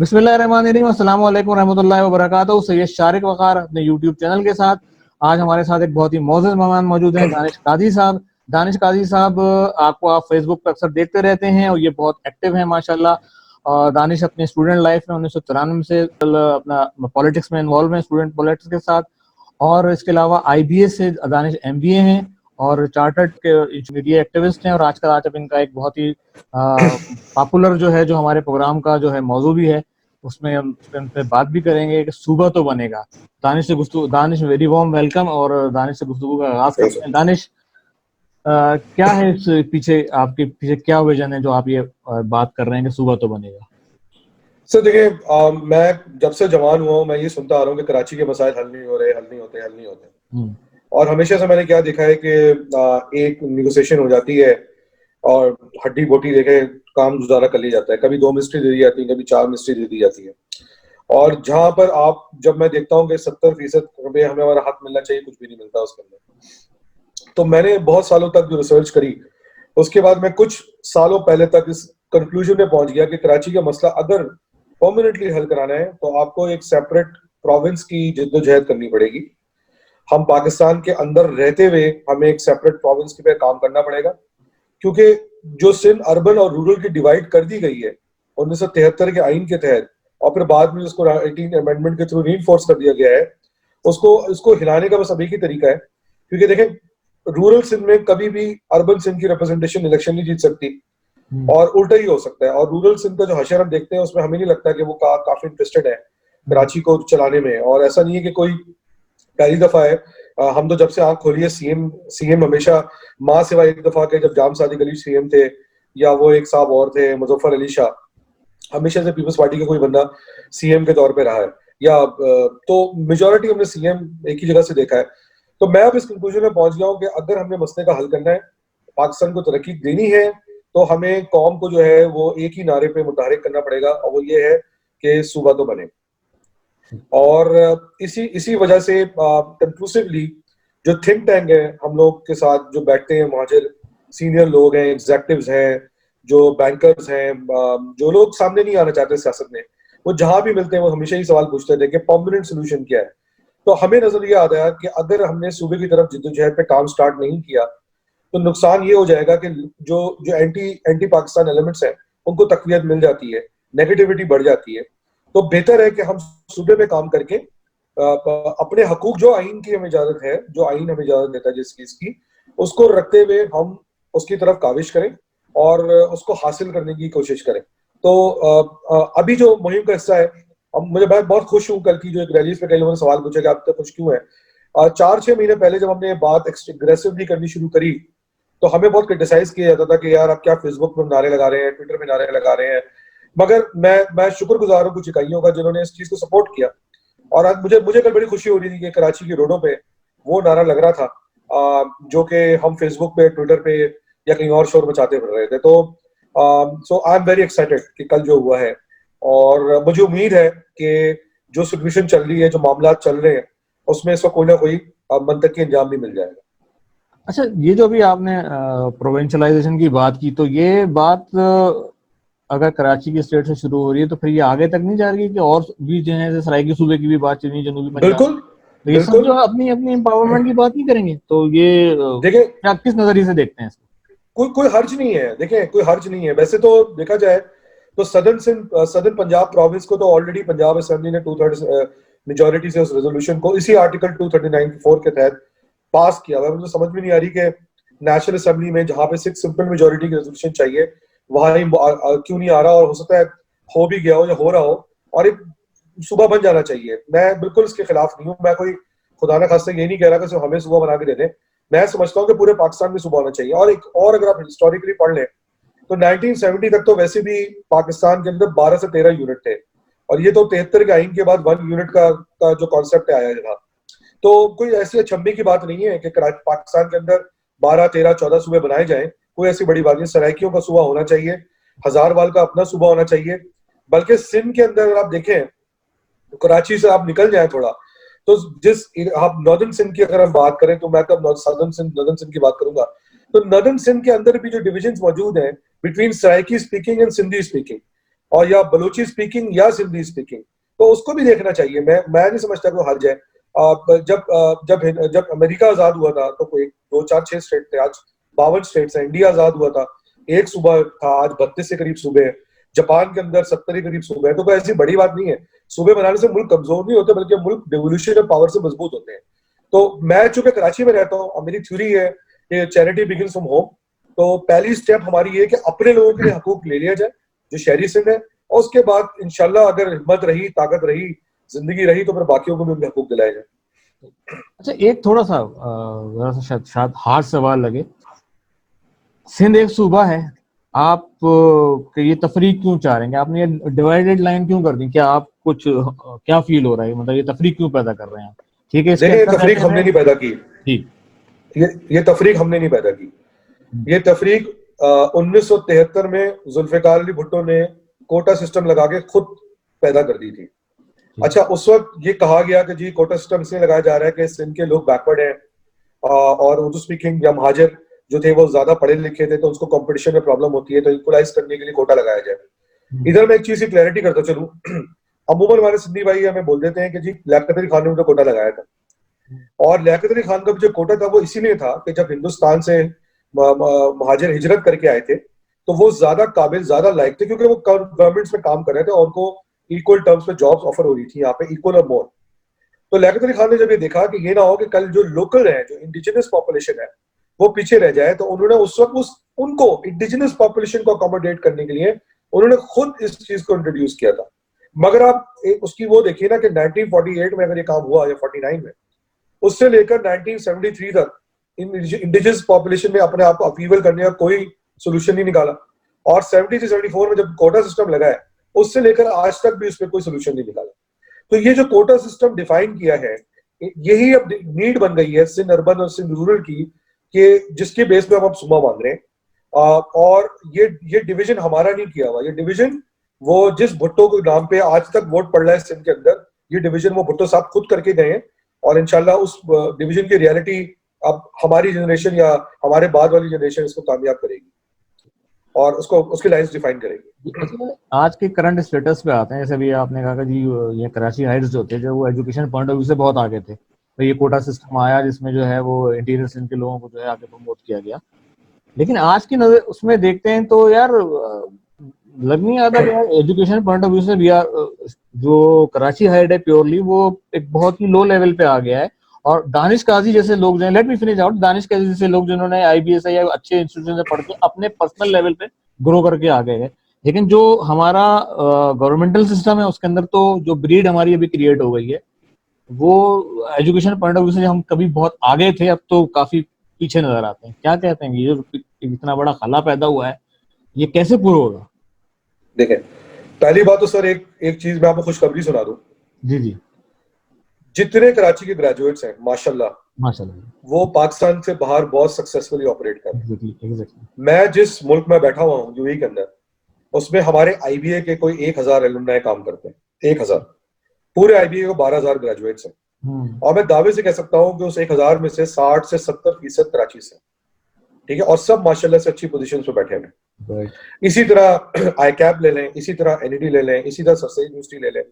बिस्मिल्लाहिर्रहमानिर्रहीम, अस्सलाम वालेकुम रहमतुल्लाहि व बरकातहू। सैयद शारिक वक़ार अपने यूट्यूब चैनल के साथ आज हमारे साथ एक बहुत ही मोअज़्ज़ज़ मेहमान मौजूद हैं, दानिश काजी साहब। दानिश काजी साहब आपको आप फेसबुक पर अक्सर देखते रहते हैं और ये बहुत एक्टिव हैं माशाल्लाह। और दानिश अपनी स्टूडेंट लाइफ में 1993 से अपना पॉलिटिक्स में इन्वॉल्व हैं, स्टूडेंट पॉलिटिक्स के साथ। और इसके अलावा आईबीएस से दानिश एमबीए हैं और चार्टर्ड के मीडिया एक्टिविस्ट हैं। और आज अब इनका एक बहुत ही पॉपुलर जो है, जो हमारे प्रोग्राम का जो है मौजू भी है, उसमें हम उस पे बात भी करेंगे कि सूबा तो बनेगा। Danish very warm welcome. और दानिश से गुफ्तगू का आगाज करते हैं। दानिश, क्या है इस पीछे, आपके पीछे क्या विजन है जो आप ये बात कर रहे हैं कि सूबा तो बनेगा? सर देखिए, मैं जब से जवान हुआ हूँ मैं ये सुनता आ रहा हूँ कि कराची के मसाइल हल नहीं हो रहे, हल नहीं होते। और हमेशा से मैंने क्या देखा है कि एक निगोसिएशन हो जाती है और हड्डी बोटी देके काम गुजारा कर लिया जाता है। कभी 2 मिनिस्ट्री दे दी जाती है, कभी 4 मिनिस्ट्री दे दी जाती है। और जहां पर जब मैं देखता हूँ कि 70% हमें हमारा हक मिलना चाहिए, कुछ भी नहीं मिलता उसके अंदर। तो मैंने बहुत सालों तक जो रिसर्च करी, उसके बाद मैं कुछ सालों पहले तक इस कंक्लूजन में पहुंच गया कि कराची का मसला अगर परमानेंटली हल कराना है तो आपको एक सेपरेट प्रोविंस की जिद्दोजहद करनी पड़ेगी। हम पाकिस्तान के अंदर रहते हुए हमें एक सेपरेट प्रोविंस पे काम करना पड़ेगा, क्योंकि जो सिंध अर्बन और रूरल की डिवाइड कर दी गई है 1973 के आइन के तहत, और फिर बाद में उसको 18 अमेंडमेंट के थ्रू रीइंफोर्स कर दिया गया है, उसको हिलाने का बस अभी ही तरीका है। क्योंकि देखें, रूरल सिंध में कभी भी अर्बन सिंध की रिप्रेजेंटेशन इलेक्शन नहीं जीत सकती, और उल्टा ही हो सकता है। और रूरल सिंध का जो हशर हम देखते हैं उसमें हमें नहीं लगता कि वो काफी इंटरेस्टेड है कराची को चलाने में। और ऐसा नहीं है कि कोई पहली दफा है। हम तो जब से आंख खोली है, सीएम हमेशा माँ सिवाय एक दफा के जब जाम सादिक अली सीएम थे, या वो एक साहब और थे मुजफ्फर अली शाह, हमेशा से पीपल्स पार्टी का कोई बंदा सीएम के तौर पे रहा है। या तो मेजोरिटी हमने सीएम एक ही जगह से देखा है। तो मैं अब इस कंक्लूजन में पहुंच गया हूँ कि अगर हमने मसले का हल करना है, पाकिस्तान को तरक्की देनी है, तो हमें कौम को जो है वो एक ही नारे पे मुतहरिक करना पड़ेगा, और वो ये है कि सूबा तो बने। और इसी वजह से कंक्लूसिवली जो थिंक टैंक है हम लोग के साथ जो बैठते हैं, मुहाजिर सीनियर लोग हैं, एग्जेक्टिव्स हैं, जो बैंकर्स हैं, जो लोग सामने नहीं आना चाहते सियासत में, वो जहां भी मिलते हैं वो हमेशा ही सवाल पूछते थे कि परमानेंट सोल्यूशन क्या है। तो हमें नजर ये आता है कि अगर हमने सूबे की तरफ जिद्दोजहद पे काम स्टार्ट नहीं किया तो नुकसान ये हो जाएगा कि जो जो एंटी एंटी पाकिस्तान एलिमेंट्स हैं उनको तकवीत मिल जाती है, नेगेटिविटी बढ़ जाती है। तो बेहतर है कि हम सूबे में काम करके अपने हकूक, जो आइन की हमें इजाजत है, जो आइन हमें इजाजत देता है जिस चीज की, उसको रखते हुए हम उसकी तरफ काविश करें और उसको हासिल करने की कोशिश करें। तो अभी जो मुहिम का हिस्सा है, अब मैं बहुत खुश हूँ। कल की जो एक रैली पे कई लोगों ने सवाल पूछा कि आप तक खुश क्यों है। 4-6 महीने पहले जब हमने बात एग्रेसिवली करनी शुरू करी, तो हमें बहुत क्रिटिसाइज किया जाता था कि यार आप क्या फेसबुक पर नारे लगा रहे हैं, ट्विटर पे नारे लगा रहे हैं। मगर मैं शुक्रगुजार हूँ कुछ इकाइयों का जिन्होंने इस चीज को सपोर्ट किया। और आज मुझे मुझे कल बड़ी खुशी हो रही थी कि कराची की रोडों पे वो नारा लग रहा था, जो कि हम फेसबुक पे, ट्विटर पे या कहीं और शोर मचाते फिर रहे थे। तो सो आई एम वेरी एक्साइटेड कि कल जो हुआ है, और मुझे उम्मीद है कि जो सिचुएशन चल रही है, जो मामला चल रहे हैं, उसमें इसका कोई ना कोई मंतकी अंजाम भी मिल जाएगा। अच्छा, ये जो भी आपने प्रोविंशलाइजेशन की बात की, तो ये बात अगर कराची की स्टेट से शुरू हो रही है तो फिर ये आगे तक नहीं जा रही कि और भी जो है सराइकी सूबे की भी बात चल रही है, जनूबी पंजाब, बिल्कुल तो ये सब बिल्कुल। जो है अपनी अपनी एम्पावरमेंट की बात नहीं करेंगे, तो ये देखिए, क्या किस नजरिए से देखते हैं इसको? कोई हर्ज नहीं है। देखिए, कोई हर्ज नहीं है। वैसे तो देखा जाए तो सदर्न पंजाब प्रोविंस को तो ऑलरेडी पंजाब असेंबली ने 2/3 मेजोरिटी से उस रेजोल्यूशन को इसी आर्टिकल 239(4) के तहत पास किया हुआ है। मुझे समझ में नहीं आ रही कि नेशनल असेंबली में जहां पे 6 सिंपल मेजोरिटी की रेजोल्यूशन चाहिए, वहां ही क्यों नहीं आ रहा। और हो सकता है हो भी गया हो या हो रहा हो, और एक सूबा बन जाना चाहिए। मैं बिल्कुल इसके खिलाफ नहीं हूँ। मैं कोई खुदा ना खास्ते ये नहीं कह रहा कि सिर्फ हमें सूबा बना के दे दें। मैं समझता हूँ कि पूरे पाकिस्तान में सूबा होना चाहिए। और एक और अगर आप हिस्टोरिकली पढ़ लें तो 1970 तक तो वैसे भी पाकिस्तान के अंदर 12 से 13 यूनिट थे, और ये तो 73 के आइन के बाद 1 यूनिट का जो कॉन्सेप्ट आया था। तो कोई ऐसी अचंभे की बात नहीं है कि पाकिस्तान के अंदर 12, 13, 14 सूबे बनाए जाएं। कोई ऐसी बड़ी बात नहीं। सराइकियों का सूबा होना चाहिए, हजारवाल का अपना सूबा होना चाहिए। बल्कि सिंध के अंदर अगर आप देखें तो कराची से आप निकल जाए थोड़ा, तो जिस आप नॉर्दर्न सिंध की अगर हम बात करें, तो मैं कब नॉर्दर्न सिंध की बात करूंगा, तो नॉर्दर्न सिंध के अंदर भी जो डिविजन मौजूद हैं between Saraiki speaking and Sindhi speaking, और या बलूची स्पीकिंग या सिंधी स्पीकिंग, तो उसको भी देखना चाहिए। मैं नहीं समझता कोई हर्ज है। जब अमेरिका आजाद हुआ था तो कोई 2 4 6 स्टेट थे, आज 52 स्टेट्स हैं। इंडिया आजाद हुआ था, एक सूबा था, आज 32 के करीब सूबे हैं। जापान के अंदर 70 के करीब सूबे हैं। तो कोई ऐसी बड़ी बात नहीं है। सूबे बनाने से मुल्क कमजोर नहीं होते, बल्कि मुल्क डिवोल्यूशन ऑफ पावर से मजबूत होते हैं। तो मैं चूंकि कराची में रहता हूँ और मेरी थ्योरी है कि चैरिटी बिगिंस फ्रॉम होम, तो पहली स्टेप हमारी ये कि अपने लोगों के लिए हकूक ले लिया जाए जो शहरी सिंध है, और उसके बाद इंशाल्लाह अगर हिम्मत रही, ताकत रही, जिंदगी रही, तो फिर बाकियों को भी उनके हकूक दिलाए जाए। अच्छा, एक थोड़ा सा शायद हार्ड सवाल लगे, सिंध एक सूबा है, आप ये तफरीक क्यों चाह रहे हैं? आपने ये डिवाइडेड लाइन क्यों कर दी? क्या आप कुछ क्या फील हो रहा है, मतलब ये तफरीक क्यों पैदा कर रहे हैं? ठीक है, देखिए, ये तफरीक हमने नहीं पैदा की। ठीक, ये तफरीक हमने नहीं पैदा की। ये तफरीक 1973 में जुल्फिकार अली भुट्टो ने कोटा सिस्टम लगा के खुद पैदा कर दी थी। अच्छा, उस वक्त ये कहा गया कि जी कोटा सिस्टम इसलिए लगाया जा रहा है कि सिंध के लोग बैकवर्ड हैं और उर्दू स्पीकिंग या महाजर जो थे वो ज्यादा पढ़े लिखे थे, तो उसको कंपटीशन में प्रॉब्लम होती है, तो इक्वलाइज करने के लिए कोटा लगाया जाए। इधर मैं एक चीज की क्लैरिटी करता चलूं, अमूमन हमारे सिंधी भाई हमें बोल देते हैं कि जी लियाकत अली खान ने उनको कोटा लगाया था, और लियाकत अली खान का जो कोटा था वो इसीलिए था कि जब हिंदुस्तान से महाजिर हिजरत करके आए थे तो वो ज्यादा काबिल, ज्यादा लायक थे, क्योंकि वो गवर्नमेंट्स में काम कर रहे थे और उनको इक्वल टर्म्स पे जॉब्स ऑफर हो रही थी यहाँ पे, इक्वल और मोर। तो लियाकत अली खान ने जब ये देखा कि ये ना हो कि कल जो लोकल है, जो इंडिजिनस पॉपुलेशन है, वो पीछे रह जाए, तो उन्होंने उस वक्त उनको इंडिजिनस पॉपुलेशन को अकोमोडेट करने के लिए उन्होंने खुद इस चीज को इंट्रोड्यूस किया था। मगर आप उसकी वो देखिए ना कि 1948 में अगर ये काम हुआ या 49 में, उससे लेकर 1973 तक इंडिजिनस पॉपुलेशन में अपने आप को अपीवल करने का कोई सोल्यूशन नहीं निकाला, और 70 से 74 में जब कोटा सिस्टम लगा है उससे लेकर आज तक भी उसमें कोई सोल्यूशन नहीं निकाला। तो ये जो कोटा सिस्टम डिफाइन किया है, यही अब नीड बन गई है सिंध अर्बन और सिंध रूरल की, कि जिसके बेस पे हम सुबह बांध रहे हैं। और ये डिवीजन हमारा नहीं किया हुआ, ये डिवीजन वो जिस भुट्टो के नाम पे आज तक वोट पड़ रहा है सिंध के अंदर, ये डिवीजन वो भुट्टो साहब खुद करके गए हैं, और इंशाल्लाह उस डिवीजन की रियलिटी अब हमारी जनरेशन या हमारे बाद वाली जनरेशन इसको कामयाब करेगी और उसको उसकी लाइन्स डिफाइन करेगी। आज के करंट स्टेटस पे आते हैं, जैसे भी आपने कहा कि जी ये कराची हाइट्स जो थे, जो वो एजुकेशन पॉइंट ऑफ व्यू से बहुत आगे थे, तो ये कोटा सिस्टम आया जिसमें जो है वो इंटीरियर सिंध के लोगों को जो है आगे प्रमोट किया गया। लेकिन आज की नजर उसमें देखते हैं तो यार लग नहीं आता कि यार एजुकेशन पॉइंट ऑफ व्यू से भी यार जो कराची हाइट है प्योरली वो एक बहुत ही लो लेवल पे आ गया है। और दानिश काजी जैसे लोग जो है, let me finish out, Danish Kazi जैसे लोग जिन्होंने IBS या अच्छे इंस्टीट्यूशन से पढ़ के अपने पर्सनल लेवल पे ग्रो करके आ गए हैं। लेकिन जो हमारा गवर्नमेंटल सिस्टम है उसके अंदर तो जो ब्रीड हमारी अभी क्रिएट हो गई है, वो एजुकेशन पॉइंट ऑफ व्यू से हम कभी बहुत आगे थे, अब तो काफी पीछे नजर आते हैं। क्या कहते हैं, ये जो इतना बड़ा खला पैदा हुआ है ये कैसे पूरा होगा? देखें, पहली बात तो सर एक चीज मैं आपको खुशखबरी सुना दूं। जी जी। जितने कराची के ग्रेजुएट्स हैं माशाल्लाह, वो पाकिस्तान से बाहर बहुत सक्सेसफुली ऑपरेट कर रहे हैं। मैं जिस मुल्क में बैठा हुआ हूँ यूएई के अंदर, उसमें हमारे IBA के कोई 1000 एलुमनाई काम करते हैं, 1000। पूरे IBA को 12000 ग्रेजुएट्स हैं, और मैं दावे से कह सकता हूँ कि उस 1000 में से 60 से 70% कराची से, ठीक है, और सब माशाल्लाह से अच्छी पोजीशन पे बैठे हैं। इसी तरह ICAP ले लें, इसी तरह NED ले लें, इसी तरह सरसई यूनिवर्सिटी ले लें।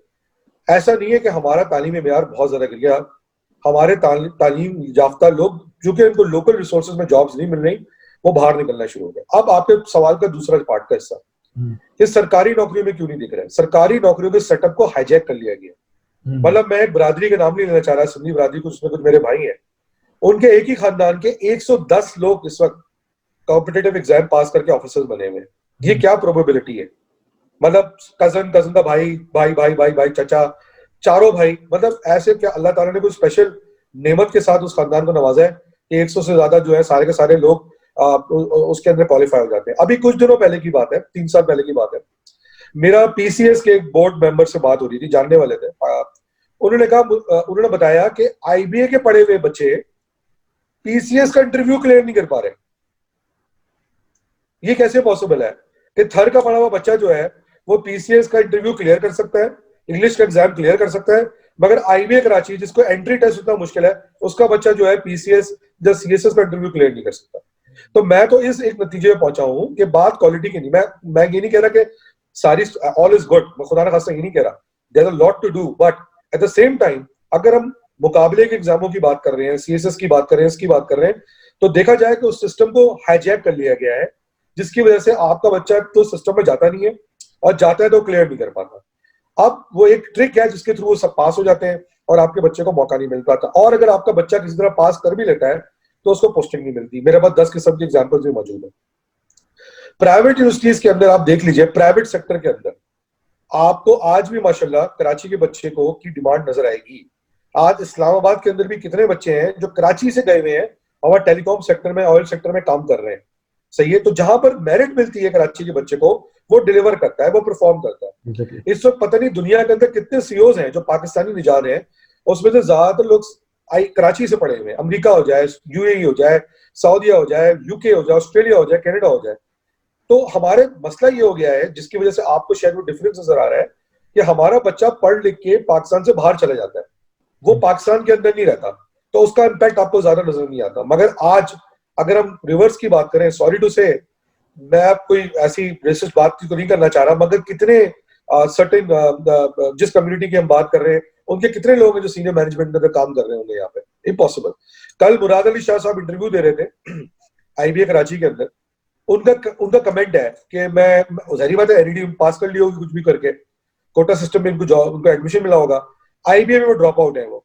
ऐसा नहीं है कि हमारा तालीमी मेयार बहुत ज्यादा गिर गया। हमारे तालीम याफ्ता लोग जो कि इनको लोकल रिसोर्सेज में जॉब्स नहीं मिल रही, वो बाहर निकलना शुरू हो गए। अब आपके सवाल का दूसरा पार्ट का हिस्सा, कि सरकारी नौकरियों में क्यों नहीं दिख रहा है? सरकारी नौकरियों के सेटअप को हाईजैक कर लिया गया। मतलब मैं एक बरादरी का नाम नहीं लेना चाह रहा, सिंधी बरादरी, कुछ मेरे भाई हैं, उनके एक ही खानदान के 110 लोग इस वक्त कॉम्पिटिटिव एग्जाम पास करके ऑफिसर्स बने हुए हैं। ये क्या प्रोबेबिलिटी है? मतलब कजन का भाई भाई भाई भाई भाई चाचा, चारों भाई, मतलब ऐसे क्या अल्लाह ताला ने कोई स्पेशल नेमत के साथ उस खानदान को नवाजा है कि 100 से ज्यादा जो है सारे के सारे लोग उसके अंदर क्वालिफाई हो जाते हैं। अभी कुछ दिनों पहले की बात है, 3 साल पहले की बात है, मेरा PCS के एक बोर्ड मेंबर से बात हो रही थी, जानने वाले थे। उन्होंने बताया कि IBA के पढ़े हुए बच्चे PCS का इंटरव्यू क्लियर नहीं कर पा रहे। ये कैसे पॉसिबल है कि थर्ड का पढ़ा हुआ बच्चा जो है वो PCS का इंटरव्यू क्लियर कर सकता है, इंग्लिश का एग्जाम क्लियर कर सकता है, मगर IBA कराची जिसको एंट्री टेस्ट इतना मुश्किल है, उसका बच्चा जो है PCS या CSS का इंटरव्यू क्लियर नहीं कर सकता। तो मैं तो इस एक नतीजे में पहुंचा हूं कि बात क्वालिटी की नहीं, मैं ये नहीं कह रहा कि सारी ऑल इज गुड, मैं खुदा ना खास्ता ये नहीं कह रहा, there is a lot to do, but at the same time अगर हम मुकाबले के एग्जामों की बात कर रहे हैं, सीएसएस की बात कर रहे हैं, इसकी बात कर रहे हैं, तो देखा जाए कि उस सिस्टम को हाईजैक कर लिया गया है, जिसकी वजह से आपका बच्चा तो सिस्टम में जाता नहीं है, और जाता है तो क्लियर नहीं कर पाता। अब वो एक ट्रिक है जिसके थ्रू वो सब पास हो जाते हैं और आपके बच्चे को मौका नहीं मिल पाता, और अगर आपका बच्चा किसी तरह पास कर भी लेता है तो उसको पोस्टिंग नहीं मिलती। मेरे पास 10 किस्म के एग्जाम्पल्स भी मौजूद है। प्राइवेट यूनिवर्सिटीज के अंदर आप देख लीजिए, प्राइवेट सेक्टर के अंदर आपको आज भी माशाल्लाह कराची के बच्चे को की डिमांड नजर आएगी। आज इस्लामाबाद के अंदर भी कितने बच्चे हैं जो कराची से गए हुए हैं और टेलीकॉम सेक्टर में, ऑयल सेक्टर में काम कर रहे हैं। सही है, तो जहां पर मेरिट मिलती है कराची के बच्चे को, वो डिलीवर करता है, वो परफॉर्म करता है। इस वक्त पता नहीं दुनिया के अंदर कितने सीईओज हैं जो पाकिस्तानी निजात हैं, उसमें से ज्यादातर लोग कराची से पढ़े हुए हैं। अमेरिका हो जाए, यूएई हो जाए, सऊदीया हो जाए, यूके हो जाए, ऑस्ट्रेलिया हो जाए, कनाडा हो जाए। तो हमारे मसला ये हो गया है, जिसकी वजह से आपको शायद वो डिफरेंस नजर आ रहा है कि हमारा बच्चा पढ़ लिख के पाकिस्तान से बाहर चला जाता है, वो पाकिस्तान के अंदर नहीं रहता, तो उसका इम्पैक्ट आपको ज्यादा नजर नहीं आता। मगर आज अगर हम रिवर्स की बात करें, सॉरी टू से, मैं कोई ऐसी रेसिस्ट बात तो नहीं करना चाह रहा, मगर कितने सर्टेन जिस कम्युनिटी की हम बात कर रहे हैं उनके कितने लोग हैं जो सीनियर मैनेजमेंट में काम कर रहे होंगे यहाँ पे? इम्पॉसिबल। कल मुराद अली शाह साहब इंटरव्यू दे रहे थे आईबीए कराची के अंदर, उनका कमेंट है कि मैं जाहिर बात है एनईडी पास कर ली होगी कुछ भी करके, कोटा सिस्टम में उनको एडमिशन मिला होगा, आईबीए में वो ड्रॉप आउट है वो।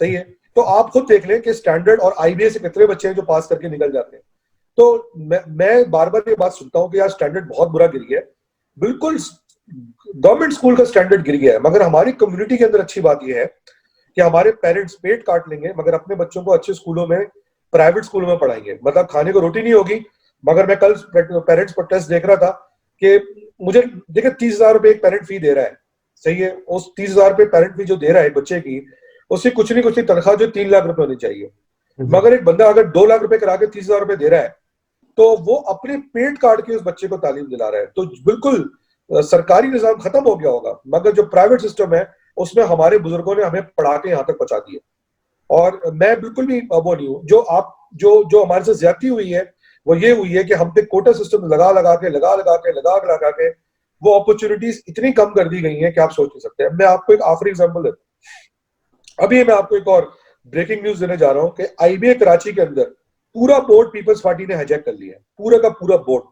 सही है, तो आप खुद देख लें कि स्टैंडर्ड और आईबीए से कितने बच्चे हैं जो पास करके निकल जाते हैं। तो मैं बार बार ये बात सुनता हूँ कि यार स्टैंडर्ड बहुत बुरा गिर गया है। बिल्कुल गवर्नमेंट स्कूल का स्टैंडर्ड गिर गया है, मगर हमारी कम्युनिटी के अंदर अच्छी बात यह है कि हमारे पेरेंट्स पेट काट लेंगे मगर अपने बच्चों को अच्छे स्कूलों में, प्राइवेट स्कूलों में पढ़ाएंगे। मतलब खाने को रोटी नहीं होगी, मगर मैं कल पेरेंट्स प्रोटेस्ट देख रहा था कि मुझे देखिए 30,000 रुपए एक पेरेंट फी दे रहा है। सही है, उस 30,000 रुपए पेरेंट फी जो दे रहा है बच्चे की, उससे कुछ नहीं तनख्वाह जो 3 लाख रुपए होनी चाहिए। मगर एक बंदा अगर 2 लाख रुपए करा के 30,000 रुपए दे रहा है, तो वो अपने पेट काट के उस बच्चे को तालीम दिला रहा है। तो बिल्कुल सरकारी निजाम खत्म हो गया होगा, मगर जो प्राइवेट सिस्टम है उसमें हमारे बुजुर्गों ने हमें पढ़ा के यहाँ तक पहुंचा दिया। और मैं बिल्कुल भी वो नहीं हूँ, जो आप जो हमारे साथ ज्यादती हुई है वो ये हुई है कि हम पे कोटा सिस्टम लगा लगा के वो अपॉर्चुनिटीज इतनी कम कर दी गई हैं कि आप सोच नहीं सकते। मैं आपको एक आखिरी एग्जांपल देता हूं। अभी मैं आपको एक और ब्रेकिंग न्यूज देने जा रहा हूं कि आईबीए कराची के अंदर पूरा बोर्ड पीपल्स पार्टी ने हाईजैक कर लिया है, पूरा का पूरा बोर्ड।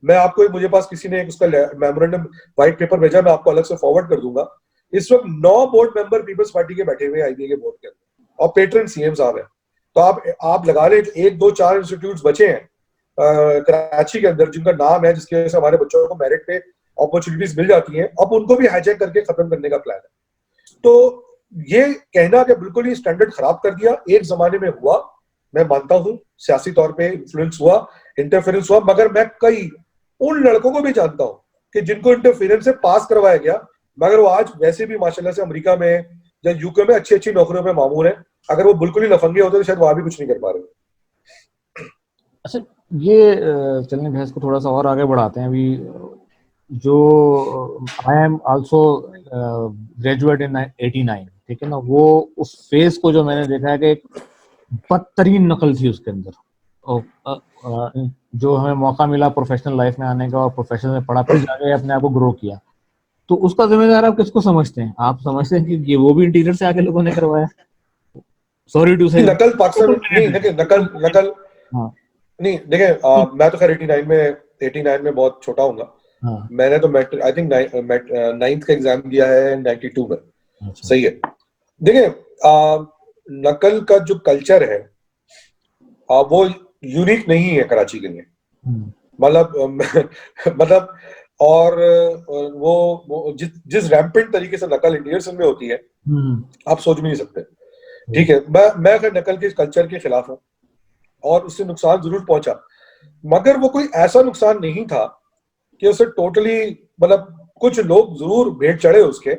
मैं आपको, मुझे पास किसी ने उसका मेमोरेंडम व्हाइट पेपर भेजा, मैं आपको अलग से फॉरवर्ड कर दूंगा। इस वक्त 9 बोर्ड मेंबर पीपल्स पार्टी के बैठे हुए आईबीए के बोर्ड के अंदर, और पेट्रन सीएम साहब है। तो आप लगा लें 1 2 4 इंस्टीट्यूट बचे हैं कराची के अंदर जिनका नाम है, जिसकी वजह से हमारे बच्चों को मेरिट पे अपॉर्चुनिटीज मिल जाती हैं, अब उनको भी हाईजैक करके खत्म करने का प्लान है। तो ये कहना कि बिल्कुल ही स्टैंडर्ड खराब कर दिया, एक जमाने में हुआ, मैं मानता हूं सियासी तौर पे इन्फ्लुएंस हुआ, इंटरफेरेंस हुआ, मगर मैं कई उन लड़कों को भी जानता हूं कि जिनको इंटरफेरेंस से पास करवाया गया, मगर वो आज वैसे भी माशाल्लाह से अमेरिका में या यूके में अच्छी अच्छी नौकरियों में मामूर है। अगर वो बिल्कुल ही लफंगे होते तो शायद वहां भी कुछ नहीं कर पा रहे। अच्छा, ये चलने बहस को थोड़ा सा और आगे बढ़ाते हैं। अभी जो I am also graduate in 89, ठीक है ना, वो उस फेज को जो मैंने देखा है कि एक बदतरीन नकल थी उसके अंदर। और जो हमें मौका मिला प्रोफेशनल लाइफ में आने का और प्रोफेशन में पढ़ा, फिर जाके अपने आप को ग्रो किया, तो उसका जिम्मेदार आप किसको समझते हैं? आप समझते हैं कि ये वो भी इंटीरियर से आके लोगों ने करवाया? सॉरी टू से, नकल पाकिस्तान नहीं, देखिए नकल हाँ नहीं, देखिए मैं तो खैर 89 में बहुत छोटा हूँगा। हाँ, मैंने तो आई थिंक 9th का एग्जाम दिया है 92 में। अच्छा, सही है, देखिए नकल का जो कल्चर है वो यूनिक नहीं है कराची के लिए। मतलब और वो जिस रैम्पेंट तरीके से नकल इंडियन में होती है आप सोच भी नहीं सकते। ठीक है, मैं अगर नकल के कल्चर के खिलाफ हूँ और उससे नुकसान जरूर पहुंचा, मगर वो कोई ऐसा नुकसान नहीं था कि उसे टोटली, मतलब कुछ लोग जरूर भेंट चढ़े उसके,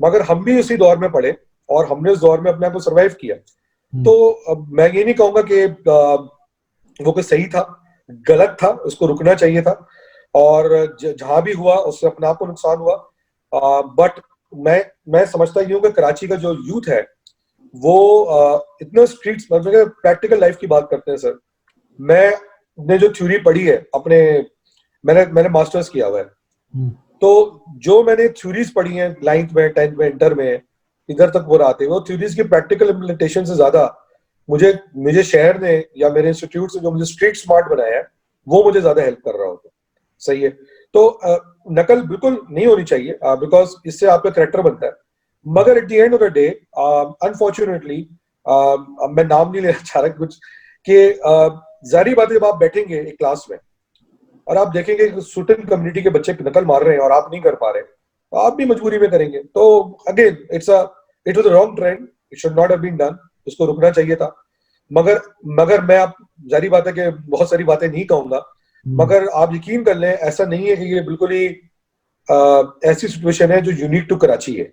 मगर हम भी उसी दौर में पड़े और हमने उस दौर में अपने आप को सर्वाइव किया। तो मैं ये नहीं कहूंगा कि वो कोई सही था, गलत था, उसको रुकना चाहिए था, और जहां भी हुआ उससे अपने आप को नुकसान हुआ। बट मैं समझता ही हूँ कि कराची का जो यूथ है वो इतना स्ट्रीट्स, मतलब प्रैक्टिकल लाइफ की बात करते हैं सर। मैंने जो थ्योरी पढ़ी है अपने, मैंने मास्टर्स किया हुआ है, तो जो मैंने थ्योरीज पढ़ी हैं 9th में 10th में इंटर में इधर तक वो आते हैं, वो थ्योरीज की प्रैक्टिकल इम्प्लीमेंटेशन से ज्यादा मुझे मुझे शहर ने या मेरे इंस्टीट्यूट से जो मुझे स्ट्रीट स्मार्ट बनाया है वो मुझे ज्यादा हेल्प कर रहा होता है। सही है। तो नकल बिल्कुल नहीं होनी चाहिए बिकॉज इससे आपका कैरेक्टर बनता है। मगर at the end of the day unfortunately मैं नाम नहीं लेना चाह रहा कुछ कि जारी बात है, जब आप बैठेंगे एक क्लास में और आप देखेंगे कि सर्टेन कम्युनिटी के बच्चे नकल मार रहे हैं और आप नहीं कर पा रहे, तो आप भी मजबूरी में करेंगे। तो again it was a wrong trend, it should not have been done, इसको रुकना चाहिए था। मगर मैं आप जारी बात है कि बहुत सारी बातें नहीं कहूंगा, मगर आप यकीन कर लें ऐसा नहीं है कि ये बिल्कुल ही ऐसी सिचुएशन है जो यूनिक टू कराची है।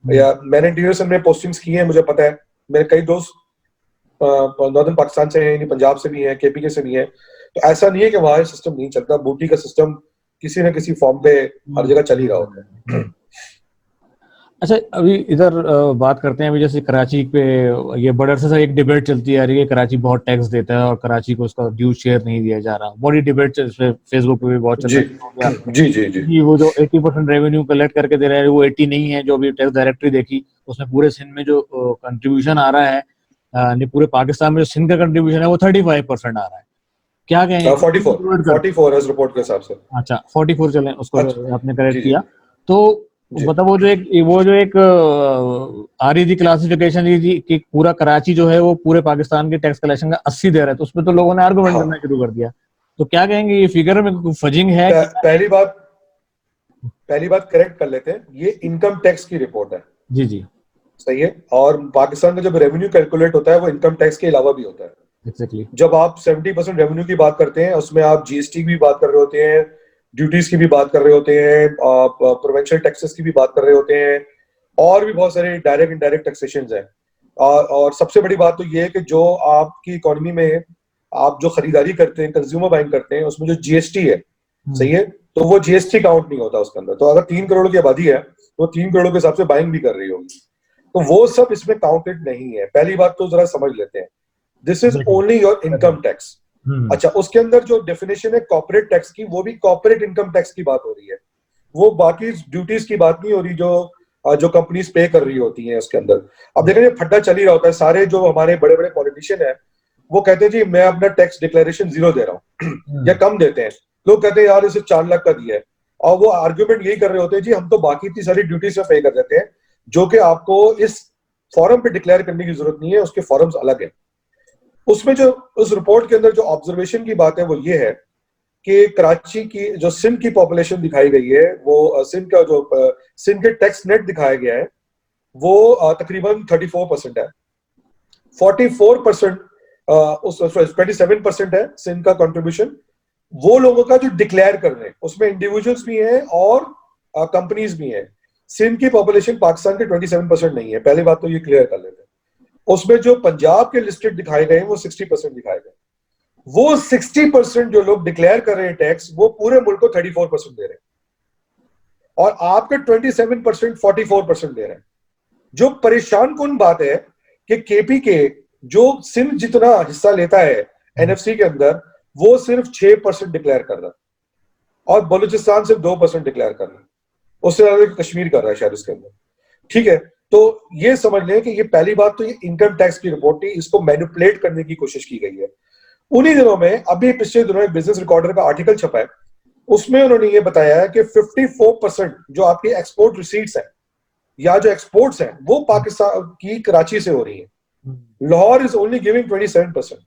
या मैंने इंटीरियर में पोस्टिंग्स की हैं, मुझे पता है, मेरे कई दोस्त नॉर्दर्न पाकिस्तान से हैं, यानी पंजाब से भी हैं, केपी के से भी हैं, तो ऐसा नहीं है कि वहां सिस्टम नहीं चलता। बूटी का सिस्टम किसी न किसी फॉर्म पे हर जगह चल ही रहा होता है। अच्छा, अभी इधर बात करते हैं। अभी जैसे कराची पे ये बड़े अरसे से एक डिबेट चलती आ रही है, कराची बहुत टैक्स देता है और कराची को उसका ड्यू शेयर नहीं दिया जा रहा। बड़ी डिबेट फेसबुक पे भी बहुत चल रहा है। जी, वो जो 80% रेवेन्यू कलेक्ट करके दे रहा है वो 80 नहीं है। जो अभी टैक्स डायरेक्टरी देखी उसमें पूरे सिंध में जो कंट्रीब्यूशन आ रहा है, नहीं पूरे पाकिस्तान में जो सिंध का कंट्रीब्यूशन है वो 35% आ रहा है। क्या कहेंगे? 44 है रिपोर्ट के हिसाब से। अच्छा, 44 चले, उसको आपने करेक्ट जी किया। तो मतलब वो जो एक आ रही थी क्लासिफिकेशन थी कि पूरा कराची जो है वो पूरे पाकिस्तान के टैक्स कलेक्शन का 80 दे रहा है, तो उसमें तो लोगों ने आर्गुमेंट करना शुरू कर दिया। तो क्या कहेंगे, ये फिगर में फजिंग है? पहली बात करेक्ट कर लेते हैं, ये इनकम टैक्स की रिपोर्ट है। जी जी, सही है। और पाकिस्तान का जब रेवेन्यू कैलकुलेट होता है वो इनकम टैक्स के अलावा भी होता है। एग्जैक्टली। जब आप 70% रेवेन्यू की बात करते हैं उसमें आप जीएसटी की भी बात कर रहे होते हैं, ड्यूटीज की भी बात कर रहे होते हैं, प्रोविंशियल टैक्सेस की भी बात कर रहे होते हैं, और भी बहुत सारे डायरेक्ट इनडायरेक्ट टैक्सेशन है। और सबसे बड़ी बात तो ये है कि जो आपकी इकोनॉमी में आप जो खरीदारी करते हैं, कंज्यूमर बाइंग करते हैं, उसमें जो जीएसटी है, सही है, तो वो जीएसटी काउंट नहीं होता उसके अंदर। तो अगर 3 करोड़ की आबादी है तो 3 करोड़ के हिसाब से बाइंग भी कर रही होगी, तो वो सब इसमें काउंटेड नहीं है। पहली बात तो जरा समझ लेते हैं, this is only your income tax. अच्छा, उसके अंदर जो डेफिनेशन है कॉर्पोरेट टैक्स की, वो भी कॉर्पोरेट इनकम टैक्स की बात हो रही है, वो बाकी ड्यूटीज की बात नहीं हो रही जो कंपनीज पे कर रही होती हैं उसके अंदर। अब देखें, फड्डा चल ही रहा होता है। सारे जो हमारे बड़े बड़े पॉलिटिशियन है वो कहते हैं जी मैं अपना टैक्स डिक्लेरेशन 0 दे रहा हूँ या कम देते हैं। लोग कहते हैं यार इसे 4 लाख का दिया है, और वो आर्ग्यूमेंट यही कर रहे होते हैं जी हम तो बाकी इतनी सारी ड्यूटीज में पे कर देते हैं, जो कि आपको इस फॉर्म पे डिक्लेयर करने की जरूरत नहीं है, उसके फॉर्म्स अलग है। उसमें जो उस रिपोर्ट के अंदर जो ऑब्जर्वेशन की बात है वो ये है कि कराची की जो सिंध की पॉपुलेशन दिखाई गई है, वो सिंध का जो सिंध के टैक्स नेट दिखाया गया है वो तकरीबन 34% है। 44% उस 27% है सिंध का कंट्रीब्यूशन वो लोगों का जो डिक्लेयर कर रहे हैं, उसमें इंडिविजुअल्स भी हैं और कंपनीज भी हैं। सिंध की पॉपुलेशन पाकिस्तान के 27% नहीं है, पहली बात तो ये क्लियर कर लेते हैं। उसमें जो पंजाब के लिस्टेड दिखाए गए वो 60% दिखाए गए। वो 60% जो लोग डिक्लेयर कर रहे हैं टैक्स, वो पूरे मुल्क को 34% दे रहे हैं, और आपके 27% 44% दे रहे हैं। जो परेशान कुन बात है कि केपी के जो सिंध जितना हिस्सा लेता है एनएफसी के अंदर, वो सिर्फ 6% डिक्लेयर कर रहा है, और बलूचिस्तान सिर्फ 2% डिक्लेयर कर रहा है। उससे ज्यादा कश्मीर कर रहा है शायद इसके अंदर। ठीक है, तो ये समझ लें कि ये पहली बात तो ये इनकम टैक्स की रिपोर्ट थी, इसको मैनिपुलेट करने की कोशिश की गई है। उन्हीं दिनों में, अभी पिछले दिनों एक बिजनेस रिकॉर्डर का आर्टिकल छपा है, उसमें उन्होंने ये बताया है कि 54% जो आपकी एक्सपोर्ट रिसीट्स है या जो एक्सपोर्ट्स हैं वो पाकिस्तान की कराची से हो रही है। Lahore is only giving 27%।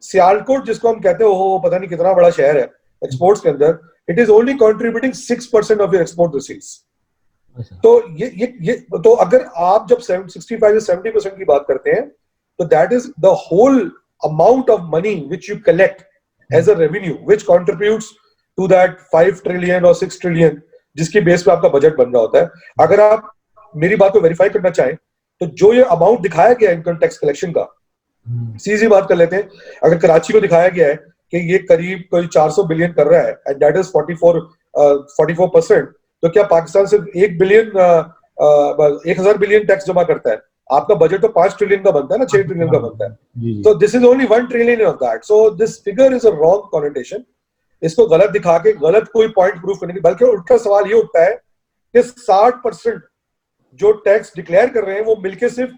Sialkot जिसको हम कहते हैं वो पता नहीं कितना बड़ा शहर है एक्सपोर्ट्स के अंदर, it is only contributing 6% of your export receipts. तो ये तो अगर आप जब 65 से 70% की बात करते हैं, तो that is the whole amount of money which you collect as a revenue which contributes to that 5 trillion और 6 ट्रिलियन जिसकी बेस पे आपका बजट बन रहा होता है। अगर आप मेरी बात को वेरीफाई करना चाहें तो जो ये अमाउंट दिखाया गया है इनकम टैक्स कलेक्शन का, सीधी बात कर लेते हैं, अगर कराची को दिखाया गया है कि ये करीब कोई 400 बिलियन कर रहा है एंड दैट इज 44%, तो क्या पाकिस्तान सिर्फ 1 बिलियन 1000 बिलियन टैक्स जमा करता है? आपका बजट तो 5 ट्रिलियन का बनता है ना, 6 ट्रिलियन का बनता है। तो this is only 1 trillion of that, so this figure is a wrong connotation. इसको गलत दिखा के गलत कोई पॉइंट प्रूव करने की, बल्कि उल्टा सवाल ये उठता है कि 60% जो टैक्स डिक्लेयर कर रहे हैं वो मिलके सिर्फ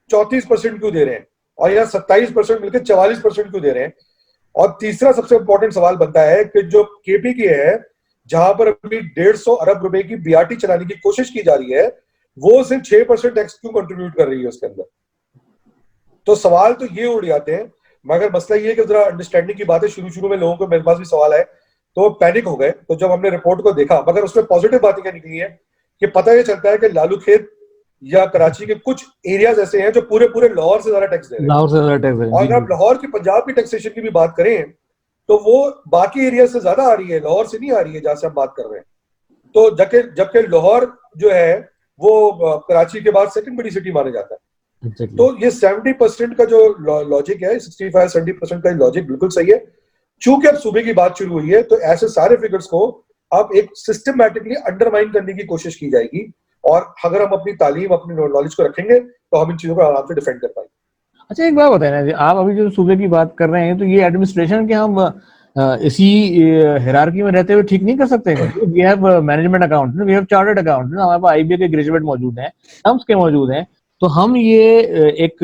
34% क्यों दे रहे हैं, और या 27% मिलकर 44% क्यों दे रहे हैं। और तीसरा सबसे इंपॉर्टेंट सवाल बनता है कि जो केपीके है, जहां पर अभी 150 अरब रुपए की बीआरटी चलाने की कोशिश की जा रही है, वो सिर्फ 6% टैक्स क्यों कंट्रीब्यूट कर रही है उसके अंदर। तो सवाल तो ये उड़ जाते हैं, मगर मसला ये है कि जरा अंडरस्टैंडिंग की बात है। शुरू शुरू में लोगों को, मेरे पास भी सवाल है तो पैनिक हो गए, तो जब हमने रिपोर्ट को देखा, मगर उसमें पॉजिटिव बातें क्या निकली है कि पता ये चलता है कि लालू खेत या कराची के कुछ एरियाज ऐसे हैं जो पूरे पूरे लाहौर से ज्यादा टैक्स दे रहे हैं। लाहौर से ज्यादा टैक्स है। और अगर आप लाहौर की, पंजाब की टैक्सेशन की भी बात करें तो वो बाकी एरिया से ज्यादा आ रही है, लाहौर से नहीं आ रही है जहां से हम बात कर रहे हैं। तो जबकि लाहौर जो है वो कराची के बाद सेकंड बड़ी सिटी माना जाता है। तो ये 70% का जो लॉजिक है, 65-70% का लॉजिक बिल्कुल सही है। चूंकि अब सूबे की बात शुरू हुई है तो ऐसे सारे फिगर्स को अब एक सिस्टमैटिकली अंडरमाइन करने की कोशिश की जाएगी, और अगर हम अपनी तालीम, अपनी नॉलेज को रखेंगे तो हम इन चीजों को आराम से डिफेंड कर पाएंगे। अच्छा, एक बात बताए ना जी, आप अभी जो सूबे की बात कर रहे हैं, तो ये एडमिनिस्ट्रेशन के हम इसी हिरार्की में रहते हुए ठीक नहीं कर सकते? We have management accountant, we have chartered accountant, हमारे पास आईबीए के ग्रेजुएट मौजूद हैं, टर्म्स के मौजूद हैं, तो हम ये एक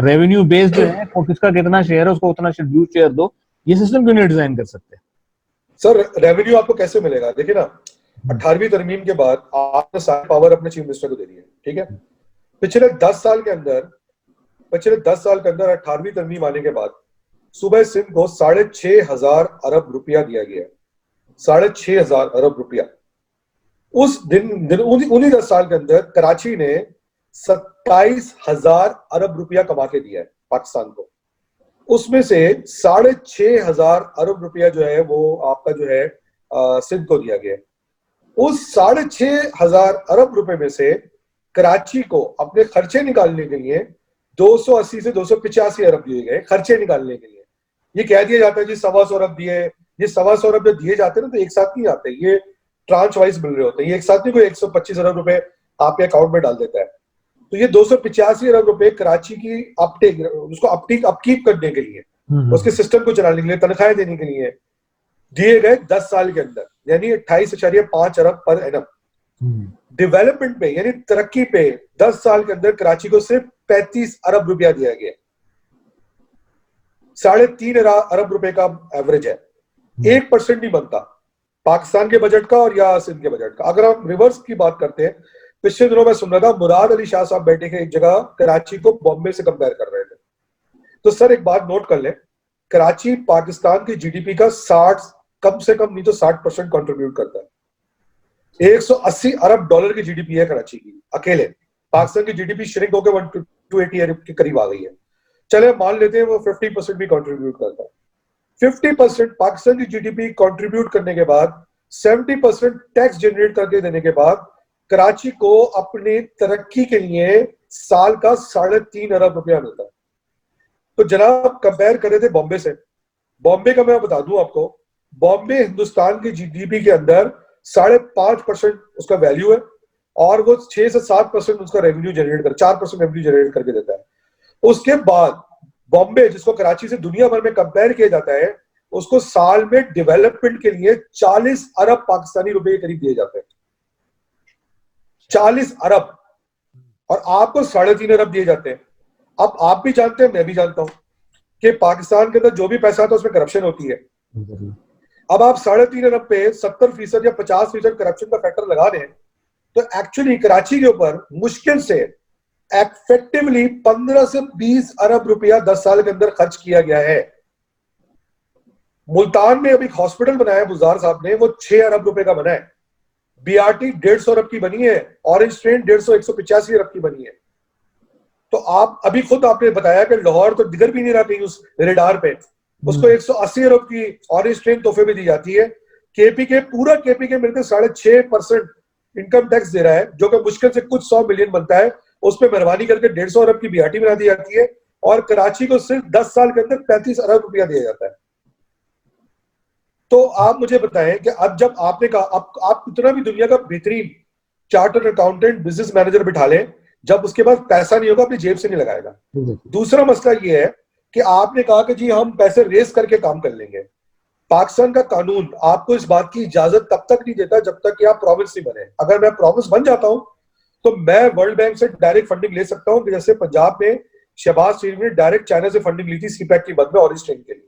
रेवेन्यू बेस्ड जो है, किसका कितना शेयर है उसको उतना शेड्यूल शेयर दो, ये सिस्टम क्यों नहीं डिजाइन कर सकते? सर, रेवेन्यू आपको कैसे मिलेगा? देखिए ना, 18वीं तरमीम के बाद आपने सारी पावर अपने चीफ मिनिस्टर को दे दी है, ठीक है। पिछले 10 साल के अंदर 18वीं तरमीम आने के बाद सूबे सिंध को 6,500 अरब रुपया दिया गया है। 6,500 अरब रुपया। उस उन्हीं 10 साल के अंदर कराची ने 27,000 अरब रुपया कमा के दिया है पाकिस्तान को। उसमें से 6,500 अरब रुपया जो है वो आपका जो है सिंध को दिया गया है। उस 6,500 अरब रुपए में से कराची को अपने खर्चे निकालने के लिए 280 से 285 अरब दिए गए खर्चे निकालने के लिए। ये कह दिया जाता है जी 125 अरब दिए। ये 125 अरब जब दिए जाते हैं ना तो एक साथ नहीं आते, ये ट्रांच वाइज मिल रहे होते हैं। ये एक साथ नहीं कोई 125 अरब रुपए आपके अकाउंट में डाल देता है। तो ये 285 अरब रुपए कराची की अपटेक, उसको अपकीप करने के लिए, उसके सिस्टम को चलाने के लिए, तनख्वाहें देने के लिए दिए गए 10 साल के अंदर, यानी 28.5 अरब पर एनम। डेवलपमेंट पे यानी तरक्की पे 10 साल के अंदर कराची को सिर्फ 35 अरब रुपया दिया गया। 3.5 अरब रुपए का एवरेज है। 1% नहीं बनता पाकिस्तान के बजट का और या सिंध के बजट का। अगर हम रिवर्स की बात करते हैं, पिछले दिनों में सुन रहा था मुराद अली शाह साहब बैठे के एक जगह कराची को बॉम्बे से कंपेयर कर रहे थे। तो सर एक बात नोट कर लें, कराची पाकिस्तान की जीडीपी का 60, कम से कम नहीं तो 60% कंट्रीब्यूट करता है। 180 अरब डॉलर की जीडीपी है कराची की अकेले। पाकिस्तान की जीडीपी श्रिंक होकर 180 अरब के करीब आ गई है। चले मान लेते हैं वो 50% भी कंट्रीब्यूट करता है। 50% पाकिस्तान की जीडीपी कंट्रीब्यूट करने के बाद 70% टैक्स जनरेट करके देने के बाद कराची को अपनी तरक्की के लिए साल का 3.5 अरब रुपया मिलता है। तो जनाब कंपेयर कर रहे थे बॉम्बे से। बॉम्बे का मैं बता दूं आपको, बॉम्बे हिंदुस्तान की जीडीपी के अंदर 5.5% उसका वैल्यू है और वो 6 से 7% उसका रेवेन्यू जनरेट कर 4% रेवेन्यू जनरेट करके देता है। उसके बाद बॉम्बे, जिसको कराची से दुनिया भर में कंपेयर किया जाता है, उसको साल में डेवलपमेंट के लिए 40 अरब पाकिस्तानी रुपए के करीब दिए जाते हैं। 40 अरब, और आपको 3.5 अरब दिए जाते हैं। अब आप भी जानते हैं, मैं भी जानता हूं कि पाकिस्तान के अंदर जो भी पैसा आता है उसमें करप्शन होती है। अब आप 3.5 अरब पे 70% या 50% करप्शन का फैक्टर लगा दें तो एक्चुअली कराची के ऊपर मुश्किल से इफेक्टिवली 15 से 20 अरब रुपया 10 साल के अंदर खर्च किया गया है। मुल्तान में अभी हॉस्पिटल बनाया है बुज़दार साहब ने, वो 6 अरब रुपए का बना है। बीआरटी 150 अरब की बनी है, ऑरेंज ट्रेन 185 अरब की बनी है। तो आप अभी खुद आपने बताया कि लाहौर तो दिगर भी नहीं रहा कहीं उस रेडार पे, उसको 180 अरब की ऑरेंज ट्रेन तोहफे में दी जाती है। पूरा केपीके मिलकर 6.5% इनकम टैक्स दे रहा है, जो कि मुश्किल से कुछ 100 मिलियन बनता है। उस पर मेहरबानी करके 150 अरब की बीआरटी बना दी जाती है और कराची को सिर्फ 10 साल के अंदर 35 अरब रुपया दिया जाता है। तो आप मुझे बताएं कि अब जब आपने कहा आप कितना भी दुनिया का बेहतरीन चार्टर्ड अकाउंटेंट, बिजनेस मैनेजर बिठा लें, जब उसके पास पैसा नहीं होगा अपनी जेब से नहीं लगाएगा। दूसरा मसला ये है कि आपने कहा कि जी हम पैसे रेस करके काम कर लेंगे। पाकिस्तान का कानून आपको इस बात की इजाजत तब तक नहीं देता जब तक कि आप प्रोविंस नहीं बने। अगर मैं प्रोविंस बन जाता हूं तो मैं वर्ल्ड बैंक से डायरेक्ट फंडिंग ले सकता हूं, जैसे पंजाब में शहबाज शरीफ ने डायरेक्ट चाइना से फंडिंग ली थी सीपैक की मद में ऑरेंज ट्रेन के लिए।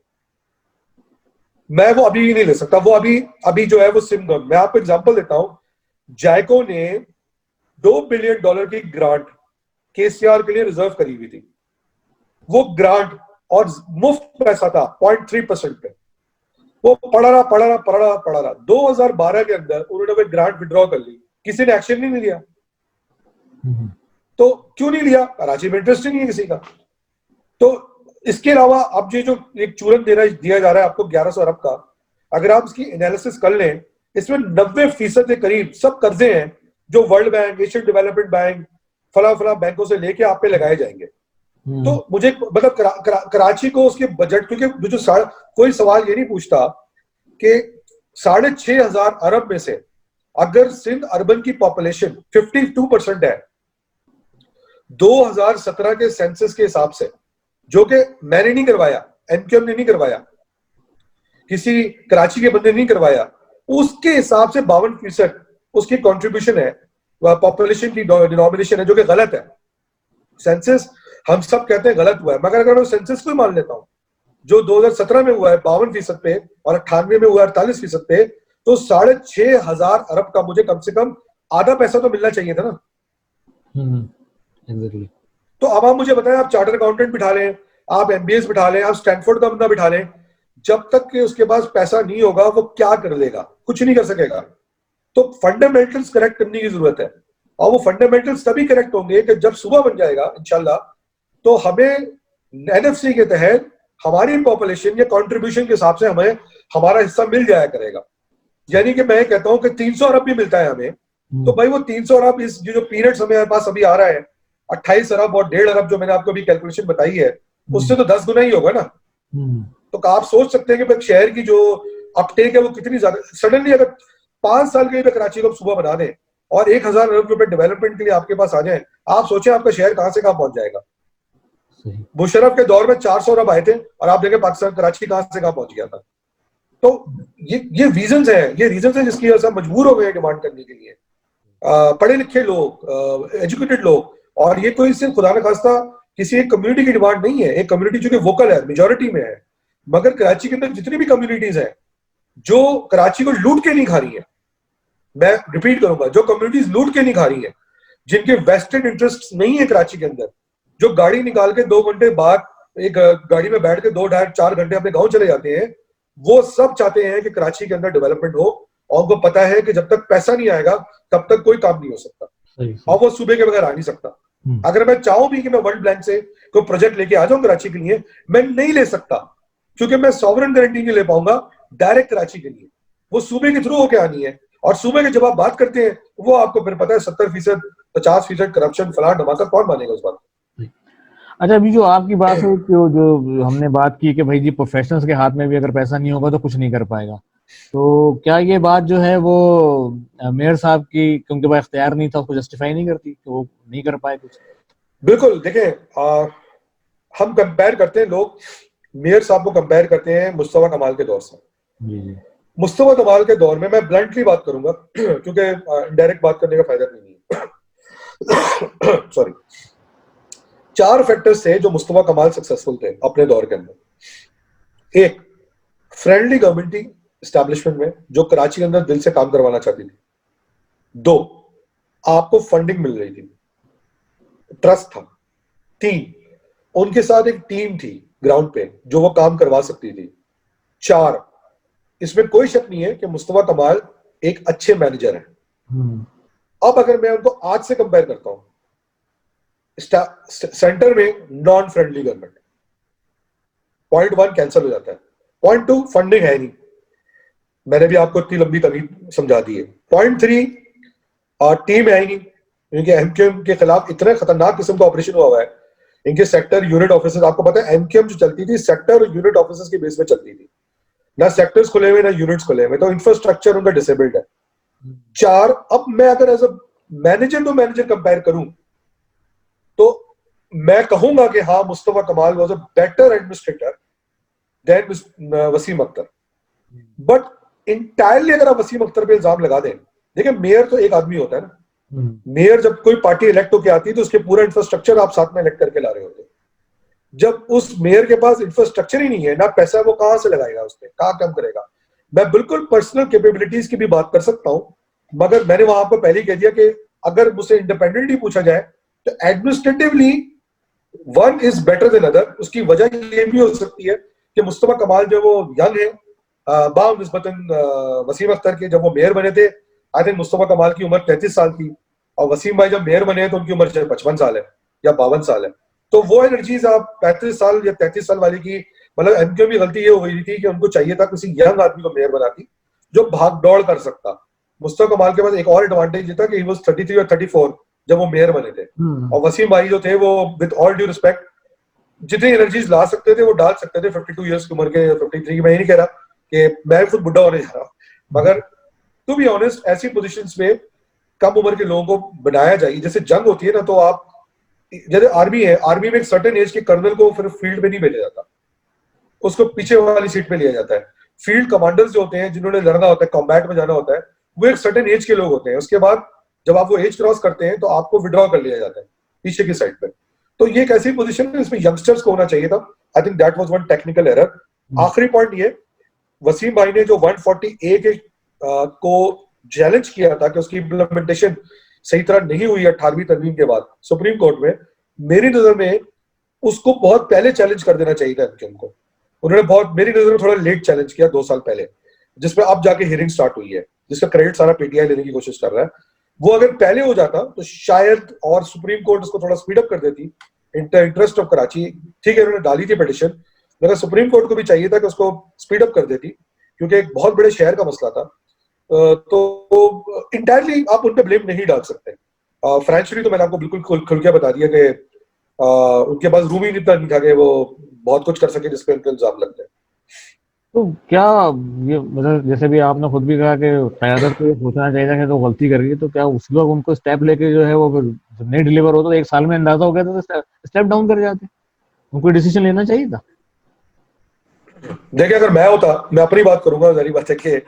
मैं वो अभी नहीं ले सकता, वो अभी अभी जो है वो सिमगम। मैं आपको एग्जांपल देता हूं, जायको ने $2 बिलियन की ग्रांट केसीआर के लिए रिजर्व करी हुई थी। वो ग्रांट और मुफ्त पैसा था 0.3% पे, वो पड़ा रहा 2012 के अंदर उन्होंने वो ग्रांट विड्रॉ कर ली, किसी ने एक्शन नहीं लिया। तो क्यों नहीं लिया? कराची में इंटरेस्ट ही नहीं है किसी का। तो इसके अलावा अब ये जो एक चूरन दिया जा रहा है आपको 1100 अरब का, अगर आप इसकी एनालिसिस कर लें, इसमें 90% के करीब सब कर्जे हैं जो world bank, Asian development bank, फला बैंकों से लेके आप पे लगाए जाएंगे। तो मुझे मतलब कराची को उसके बजट, क्योंकि जो कोई सवाल ये नहीं पूछता कि 6,500 अरब में से अगर सिंध अर्बन की पॉपुलेशन 52% है 2017 के सेंसस के हिसाब से, जो कि मैंने नहीं करवाया, एमक्यूएम ने नहीं करवाया, किसी कराची के बंदे ने नहीं करवाया, उसके हिसाब से 52% उसकी कंट्रीब्यूशन है, पॉपुलेशन की डिनोमिनेशन है, जो कि गलत है। सेंसस हम सब कहते हैं गलत हुआ है, मगर अगर मैं सेंसस को ही मान लेता हूं जो 2017 में हुआ है 52% पे और 98 में हुआ है 48% पे, तो 6,500 अरब का मुझे कम से कम आधा पैसा तो मिलना चाहिए था ना। एग्जैक्टली। तो अब आप मुझे बताएं, आप चार्टर अकाउंटेंट बिठा लें, आप एमबीएस बिठा लें, आप स्टैनफोर्ड का बंदा बिठा लें, जब तक कि उसके पास पैसा नहीं होगा वो क्या कर लेगा? कुछ नहीं कर सकेगा। तो फंडामेंटल्स करेक्ट करने की जरूरत है, और वो फंडामेंटल्स तभी करेक्ट होंगे कि जब सुबह बन जाएगा इंशाल्लाह, तो हमें एनएफसी के तहत हमारी पॉपुलेशन या कंट्रीब्यूशन के हिसाब से हमें हमारा हिस्सा मिल जाया करेगा। यानी कि मैं कहता हूं कि 300 अरब भी मिलता है हमें, तो भाई वो 300 अरब इस जो पीरियड्स हमें पास अभी आ रहा है 28 अरब और 1.5 अरब जो मैंने आपको अभी कैलकुलेशन बताई है, उससे तो 10 गुना ही होगा ना। तो आप सोच सकते हैं कि शहर की जो अपटेक है वो कितनी ज्यादा सडनली, अगर 5 साल के लिए कराची को सुबह बना दें और 1,000 अरब रुपए डेवलपमेंट के लिए आपके पास आ जाए, आप सोचें आपका शहर कहां से कहां पहुंच जाएगा। मुशर्रफ के दौर में 400 अरब आए थे और आप देखें पाकिस्तान कराची कहां से कहां पहुंच गया था। तो ये रीजंस हैं, जिसकी वजह से मजबूर हो गए डिमांड करने के लिए। पढ़े लिखे लोग, एजुकेटेड लोग, और ये कोई सिर्फ खुदा न खास्ता किसी एक कम्युनिटी की डिमांड नहीं है, एक कम्युनिटी जो कि वोकल है, मेजोरिटी में है। मगर कराची के अंदर जितनी भी कम्युनिटीज हैं जो कराची को लूट के नहीं खा रही है, मैं रिपीट करूंगा, जो कम्युनिटीज लूट के नहीं खा रही है, जिनके वेस्टेड इंटरेस्ट नहीं है कराची के अंदर, जो गाड़ी निकाल के 2 घंटे बाद एक गाड़ी में बैठ के 2-4 घंटे अपने गांव चले जाते हैं, वो सब चाहते हैं कि कराची के अंदर डेवलपमेंट हो, और उनको पता है कि जब तक पैसा नहीं आएगा तब तक कोई काम नहीं हो सकता, और वो सूबे के बगैर आ नहीं सकता। अगर मैं चाहूं भी कि मैं वर्ल्ड बैंक से कोई प्रोजेक्ट लेके आ जाऊं कराची के लिए, मैं नहीं ले सकता, क्योंकि मैं सॉवरेन गारंटी नहीं ले पाऊंगा डायरेक्ट कराची के लिए, वो सूबे के थ्रू होके आनी है। और सूबे के जब आप बात करते हैं वो आपको फिर पता है 70%, 50% करप्शन, फलां धमाका, कौन मानेगा उस बात। अच्छा, अभी जो आपकी बात है, जो हमने बात की कि भाई जी प्रोफेशनल्स के हाथ में भी अगर पैसा नहीं होगा तो कुछ नहीं कर पाएगा, तो क्या ये बात जो है वो मेयर साहब की, क्योंकि भाई इख्तियार नहीं था, उसको जस्टिफाई नहीं करती कि वो नहीं कर पाए कुछ? बिल्कुल, देखें, हम कंपेयर करते हैं, लोग मेयर साहब को कंपेयर करते हैं मुस्तफा कमाल के दौर से। मुस्तफा कमाल के दौर में, मैं ब्लंटली बात करूंगा क्योंकि इनडायरेक्ट बात करने का फायदा नहीं है सॉरी। 4 फैक्टर्स थे जो मुस्तफा कमाल सक्सेसफुल थे अपने दौर के अंदर। एक, फ्रेंडली गवर्नमेंट एस्टैब्लिशमेंट में जो कराची के अंदर दिल से काम करवाना चाहती थी। 2, आपको फंडिंग मिल रही थी, ट्रस्ट था। 3, उनके साथ एक टीम थी ग्राउंड पे जो वो काम करवा सकती थी। 4, इसमें कोई शक नहीं है कि मुस्तफा कमाल एक अच्छे मैनेजर हैं। अब अगर मैं उनको आज से कंपेयर करता हूं, सेंटर में non friendly government, point 1 cancel हो जाता है। पॉइंट 2, फंडिंग है नहीं, मैंने भी आपको इतनी लंबी तमीज समझा दी है। पॉइंट 3, टीम है ही नहीं, क्योंकि एमक्यूएम के खिलाफ इतने खतरनाक किस्म का ऑपरेशन हुआ है। इनके सेक्टर यूनिट ऑफिसर्स, आपको पता है एमक्यूएम जो चलती थी सेक्टर और यूनिट ऑफिसर्स के बेस पे चलती थी, ना सेक्टर्स खुले हुए ना यूनिट्स खुले हुए, तो इंफ्रास्ट्रक्चर उनका डिसेबल्ड है। 4, अब मैं अगर as a manager to manager compare करूं तो मैं कहूंगा कि हाँ, Mustafa Kamal was a better administrator than Wasim Akhtar. But entirely अगर आप वसीम अख्तर पे इल्जाम लगा दें, देखिए मेयर तो एक आदमी होता है ना, मेयर जब कोई पार्टी इलेक्ट होकर आती है तो उसके पूरा इंफ्रास्ट्रक्चर आप साथ में इलेक्ट करके ला रहे होते हैं। जब उस मेयर के पास इंफ्रास्ट्रक्चर ही नहीं है ना, पैसा वो कहां से लगाएगा, उस पर कहां कम करेगा। मैं बिल्कुल पर्सनल कैपेबिलिटीज की भी बात कर सकता हूं, मगर मैंने वहां पर पहले ही कह दिया कि अगर मुझसे इंडिपेंडेंटली पूछा जाए तो administratively one is better than other. उसकी वजह ये भी हो सकती है कि मुस्तफा कमाल जो वो यंग है बाव निस्बतन वसीम अख्तर के। जब वो मेयर बने थे आई थिंक मुस्तफा कमाल की उम्र 33 साल थी, और वसीम भाई जब मेयर बने तो उनकी उम्र शायद 55 साल है या 52 साल है। तो वो एनर्जीज आप 35 साल या 33 साल वाले की, मतलब एमक्यू की गलती ये हो गई थी कि उनको चाहिए था किसी यंग आदमी को मेयर बनाती जो भाग दौड़ कर सकता। मुस्तफा कमाल के पास एक और एडवांटेज था कि ही वाज 33 और 34 जब वो मेयर बने थे, और वसीम भाई जो थे वो विद ऑल ड्यू रिस्पेक्ट जितनी एनर्जीज ला सकते थे वो डाल सकते थे 52 इयर्स की उम्र के, 53 की। मैं ये नहीं कह रहा कि मैं खुद बुढ़ा होने जा रहा हूँ, मगर टू बी ऑनेस्ट ऐसी पोजीशंस पे कम उम्र के लोगों को बनाया जाए। जैसे जंग होती है ना, तो आप जैसे आर्मी है, आर्मी में एक सर्टेन एज के कर्नल को फिर फील्ड पे नहीं भेजा जाता, उसको पीछे वाली सीट पे लिया जाता है। फील्ड कमांडर्स जो होते हैं जिन्होंने लड़ना होता है, कॉम्बैट में जाना होता है, वो एक सर्टेन एज के लोग होते हैं। उसके बाद जब आप वो एज क्रॉस करते हैं तो आपको विड्रॉ कर लिया जाता है पीछे की साइड पे। तो ये एक ऐसी पोजीशन है जिसमें यंगस्टर्स को होना चाहिए था। I think that was one technical error. आखिरी पॉइंट ये, वसीम भाई ने जो 140A के को चैलेंज किया था कि उसकी इम्प्लीमेंटेशन सही तरह नहीं हुई 18वीं तरमीम के बाद सुप्रीम कोर्ट में, मेरी नजर में उसको बहुत पहले चैलेंज कर देना चाहिए था एमक्यूएम को। उन्होंने बहुत, मेरी नजर में थोड़ा लेट चैलेंज किया 2 साल पहले, जिसपे अब जाके हियरिंग स्टार्ट हुई है, जिसका क्रेडिट सारा पीटीआई लेने की कोशिश कर रहा है। वो अगर पहले हो जाता तो शायद, और सुप्रीम कोर्ट उसको थोड़ा स्पीड अप कर देती इंटरेस्ट ऑफ कराची। ठीक है उन्होंने डाली थी पिटिशन, मगर सुप्रीम कोर्ट को भी चाहिए था कि उसको स्पीड अप कर देती, क्योंकि एक बहुत बड़े शहर का मसला था। तो इंटायरली आप उन पर ब्लेम नहीं डाल सकते। फ्रेंचली तो मैंने आपको बिल्कुल खुल के बता दिया कि उनके पास रूम ही इतना नहीं था कि वो बहुत कुछ कर सके जिसपे उनके इल्जाम लगते हैं। तो क्या ये मतलब जैसे भी आपने खुद भी कहा कि क़यादत को ये सोचना चाहिए था कि तो गलती कर गई, तो क्या उस वक्त उनको स्टेप लेके जो है वो नहीं डिलीवर होता तो 1 साल में अंदाजा हो गया था तो स्टेप डाउन कर जाते, उनको डिसीजन लेना चाहिए था। देखिए अगर मैं होता, मैं अपनी बात करूंगा, जारी बात है कि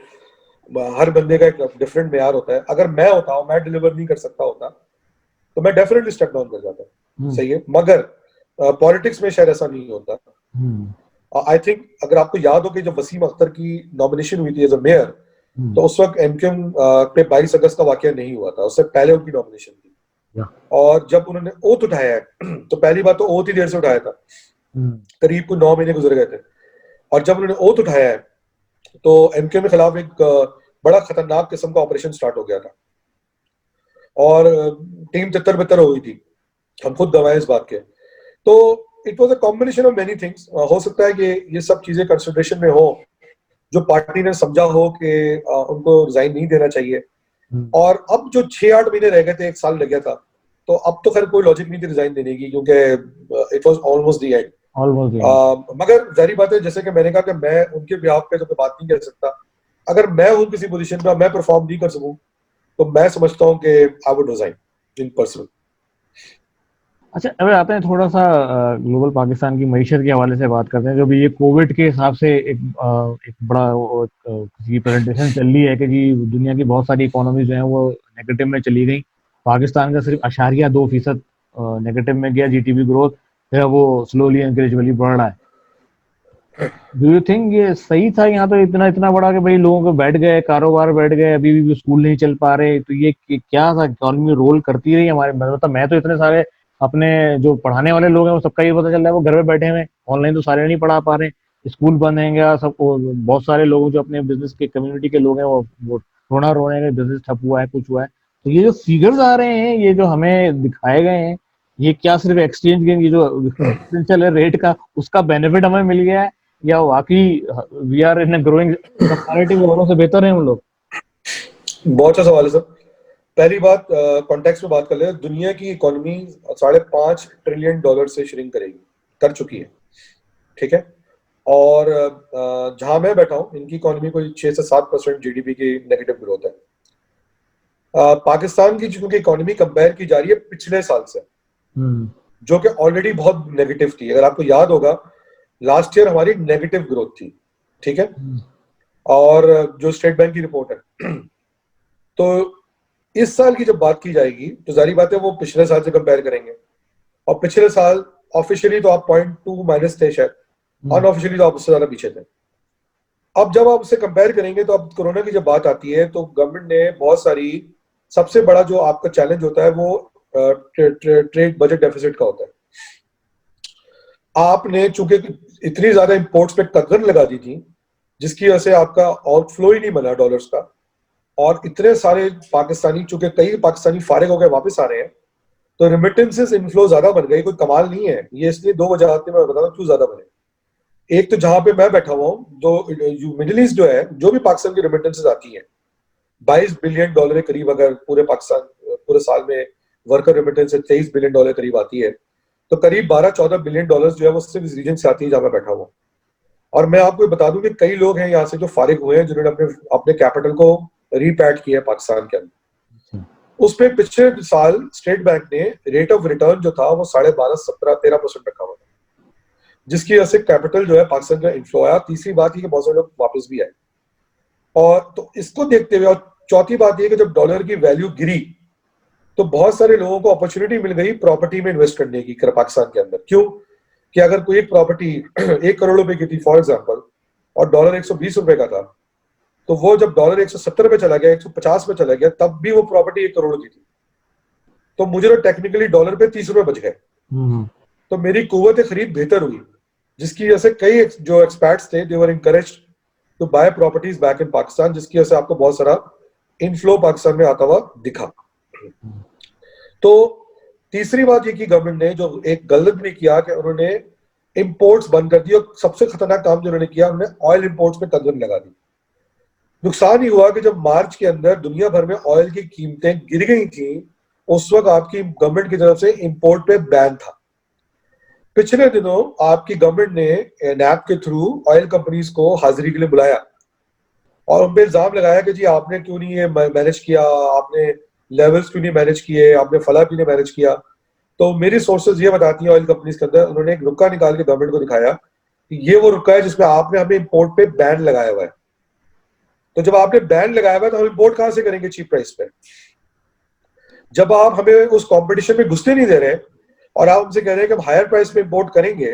हर बंदे का एक डिफरेंट मेयार होता है। अगर मैं होता हूं, मैं डिलीवर नहीं कर सकता होता तो मैं डेफिनेटली स्टेप डाउन कर जाता। सही है, मगर पॉलिटिक्स में शायद ऐसा नहीं होता। आई थिंक अगर आपको याद हो कि जब वसीम अख्तर की नॉमिनेशन हुई थी एज अ मेयर, तो उस वक्त एमक्यूएम पे 22 अगस्त का वाकया नहीं हुआ था, उससे पहले उनकी नॉमिनेशन थी। और जब उन्होंने ओथ उठाया है तो पहली बात तो ओथ ही देर से उठाया था, करीब को 9 महीने गुजर गए थे। और जब उन्होंने ओथ उठाया है तो एमक्यूएम के खिलाफ एक बड़ा खतरनाक किस्म का ऑपरेशन स्टार्ट हो गया था, और टीम तितर बितर हो गई थी, हम खुद गवाए इस बात के। तो it was a combination of many things. हो सकता है कि ये सब चीजें कंसिडरेशन में हो, जो पार्टी ने समझा हो कि उनको रिजाइन नहीं देना चाहिए। और अब जो 6-8 महीने रह गए थे, 1 साल लग गया था, तो अब तो खैर कोई लॉजिक नहीं थी रिजाइन देने की, क्योंकि it was almost the end. मगर जारी बात है, जैसे कि मैंने कहा कि मैं उनके बिहाफ पे तो कोई बात नहीं कर सकता। अगर मैं हूं किसी पोजीशन पे, मैं परफॉर्म नहीं कर सकूं, तो मैं समझता हूं कि I would resign in person. अच्छा, अगर आते हैं थोड़ा सा ग्लोबल पाकिस्तान की मईशत के हवाले से बात करते हैं। जो भी ये कोविड के हिसाब से एक बड़ा किसी प्रेजेंटेशन चल रही है कि जी दुनिया की बहुत सारी इकोनॉमी जो है वो नेगेटिव में चली गई, पाकिस्तान का सिर्फ 0.2% नेगेटिव में गया। जीटीपी ग्रोथ है वो स्लोली एंड ग्रेजुअली बढ़ रहा है। डू यू थिंक ये सही था? यहाँ तो इतना इतना बड़ा कि भाई लोगों को बैठ गए, कारोबार बैठ गए, अभी भी स्कूल नहीं चल पा रहे, तो ये क्या था? इकोनॉमी रोल करती रही हमारे, मतलब मैं तो इतने सारे अपने जो पढ़ाने वाले लोग हैं वो सबका ये पता चल रहा है वो घर में बैठे हुए, ऑनलाइन तो सारे नहीं पढ़ा पा रहे, स्कूल बंद हैं, सब बहुत सारे लोग जो अपने बिजनेस के कम्युनिटी के लोग हैं वो रोना रो रहे हैं, बिजनेस ठप हुआ है, कुछ हुआ है। तो ये जो फिगर्स आ रहे हैं, ये जो हमें दिखाए गए हैं, ये क्या सिर्फ एक्सचेंज के ये जो डिफरेंशियल है रेट का, उसका बेनिफिट हमें मिल गया है, या वाकई we are in growing comparative औरों से बेहतर हैं हम लोग? बहुत अच्छा सवाल है सर। पहली बात, कॉन्टेक्स्ट में बात कर ले, दुनिया की इकोनॉमी $5.5 ट्रिलियन से श्रिंक करेगी, कर चुकी है, ठीक है। और जहां मैं बैठा हूं, इनकी इकोनॉमी कोई 6 से 7% जीडीपी की नेगेटिव ग्रोथ है। पाकिस्तान की क्योंकि इकोनॉमी कंपेयर की जा रही है पिछले साल से, जो कि ऑलरेडी बहुत नेगेटिव थी। अगर आपको याद होगा, लास्ट ईयर हमारी नेगेटिव ग्रोथ थी, ठीक है। और जो स्टेट बैंक की रिपोर्ट है। तो इस साल की जब बात की जाएगी तो जारी बात है वो पिछले साल से कंपेयर करेंगे, और पिछले साल ऑफिशियली तो आप 0.2 माइनस थे शायद, अनऑफिशियली तो आप उससे ज्यादा पीछे थे। अब जब आप उससे कंपेयर करेंगे तो अब कोरोना की जब बात आती है तो गवर्नमेंट ने बहुत सारी, सबसे बड़ा जो आपका चैलेंज होता है वो ट्रेड बजट डेफिसिट का होता है। आपने चूंकि इतनी ज्यादा इंपोर्ट्स पे कदर लगा दी थी जिसकी वजह से आपका आउटफ्लो ही नहीं बना डॉलर्स का, और इतने सारे पाकिस्तानी, चूंकि कई पाकिस्तानी फारिग होकर वापस आ रहे हैं, तो रिमिटेंसेस इनफ्लो ज्यादा बन गई। कोई कमाल नहीं है ये, इसलिए दो वजह आती है, मैं बताता हूँ क्यों ज्यादा बने। एक तो जहां पे मैं बैठा हुआ हूँ, जो मिडिल ईस्ट जो है, जो भी पाकिस्तान की रिमिटेंसेस आती है, 22 बिलियन डॉलर के करीब, अगर पूरे पाकिस्तान पूरे साल में वर्कर रेमिटेंस 23 बिलियन डॉलर करीब आती है, तो करीब 12-14 बिलियन डॉलर जो है वो सिर्फ इस रीजन से आती है जहां मैं बैठा हुआ। और मैं आपको बता दूं कि कई लोग हैं यहाँ से जो फारिग हुए हैं, जिन्होंने अपने अपने कैपिटल को रीपैट किया है पाकिस्तान के अंदर। उस पे पिछले साल स्टेट बैंक ने रेट ऑफ रिटर्न जो था वो 12.5, 17, 13% रखा हुआ था, जिसकी वजह से कैपिटल जो है पाकिस्तान का इन्फ्लो आया। तीसरी बात ये कि बहुत सारे लोग वापस भी आए। और तो इसको देखते हुए, और चौथी बात ये कि जब डॉलर की वैल्यू गिरी तो बहुत सारे लोगों को अपॉर्चुनिटी मिल गई प्रॉपर्टी में इन्वेस्ट करने की पाकिस्तान के अंदर। क्यों? कि अगर कोई एक प्रॉपर्टी 1 करोड़ रुपए की थी फॉर एग्जांपल, और डॉलर 120 रुपए का था, तो वो जब डॉलर 170 पे चला गया, 150 पे चला गया, तब भी वो प्रॉपर्टी 1 करोड़ की थी। तो मुझे तो टेक्निकली डॉलर पे 30 रुपए बच गए, तो मेरी कुव्वत खरीद बेहतर हुई, जिसकी वजह से कई जो एक्सपर्ट्स थे, they were encouraged to buy properties back in Pakistan, जिसकी वजह से आपको बहुत सारा इनफ्लो पाकिस्तान में आता हुआ दिखा। तो तीसरी बात ये की गवर्नमेंट ने जो एक गलत भी किया कि उन्होंने इंपोर्ट्स बंद कर दिए, और सबसे खतरनाक काम जो उन्होंने किया, उन्होंने ऑयल इंपोर्ट्स पे कदम लगा दी। नुकसान ही हुआ कि जब मार्च के अंदर दुनिया भर में ऑयल की कीमतें गिर गई थी, उस वक्त आपकी गवर्नमेंट की तरफ से इंपोर्ट पे बैन था। पिछले दिनों आपकी गवर्नमेंट ने नैप के थ्रू ऑयल कंपनीज को हाजिरी के लिए बुलाया और उन पे इल्जाम लगाया कि जी आपने क्यों नहीं ये मैनेज किया, आपने लेवल्स क्यों नहीं मैनेज किए, आपने फला क्यों नहीं मैनेज किया। तो मेरी सोर्सेज ये बताती हैं ऑयल कंपनीज के अंदर, उन्होंने एक रुक्का निकाल के गवर्नमेंट को दिखाया कि ये वो रुक्का है जिसमें आपने हमें इंपोर्ट पे बैन लगाया हुआ है। तो जब आपने बैन लगाया हुआ है तो हम इंपोर्ट कहां से करेंगे चीप प्राइस पे? जब आप हमें उस कंपटीशन में घुसने नहीं दे रहे और आप हमसे कह रहे हैं कि हम हायर प्राइस पे इंपोर्ट करेंगे,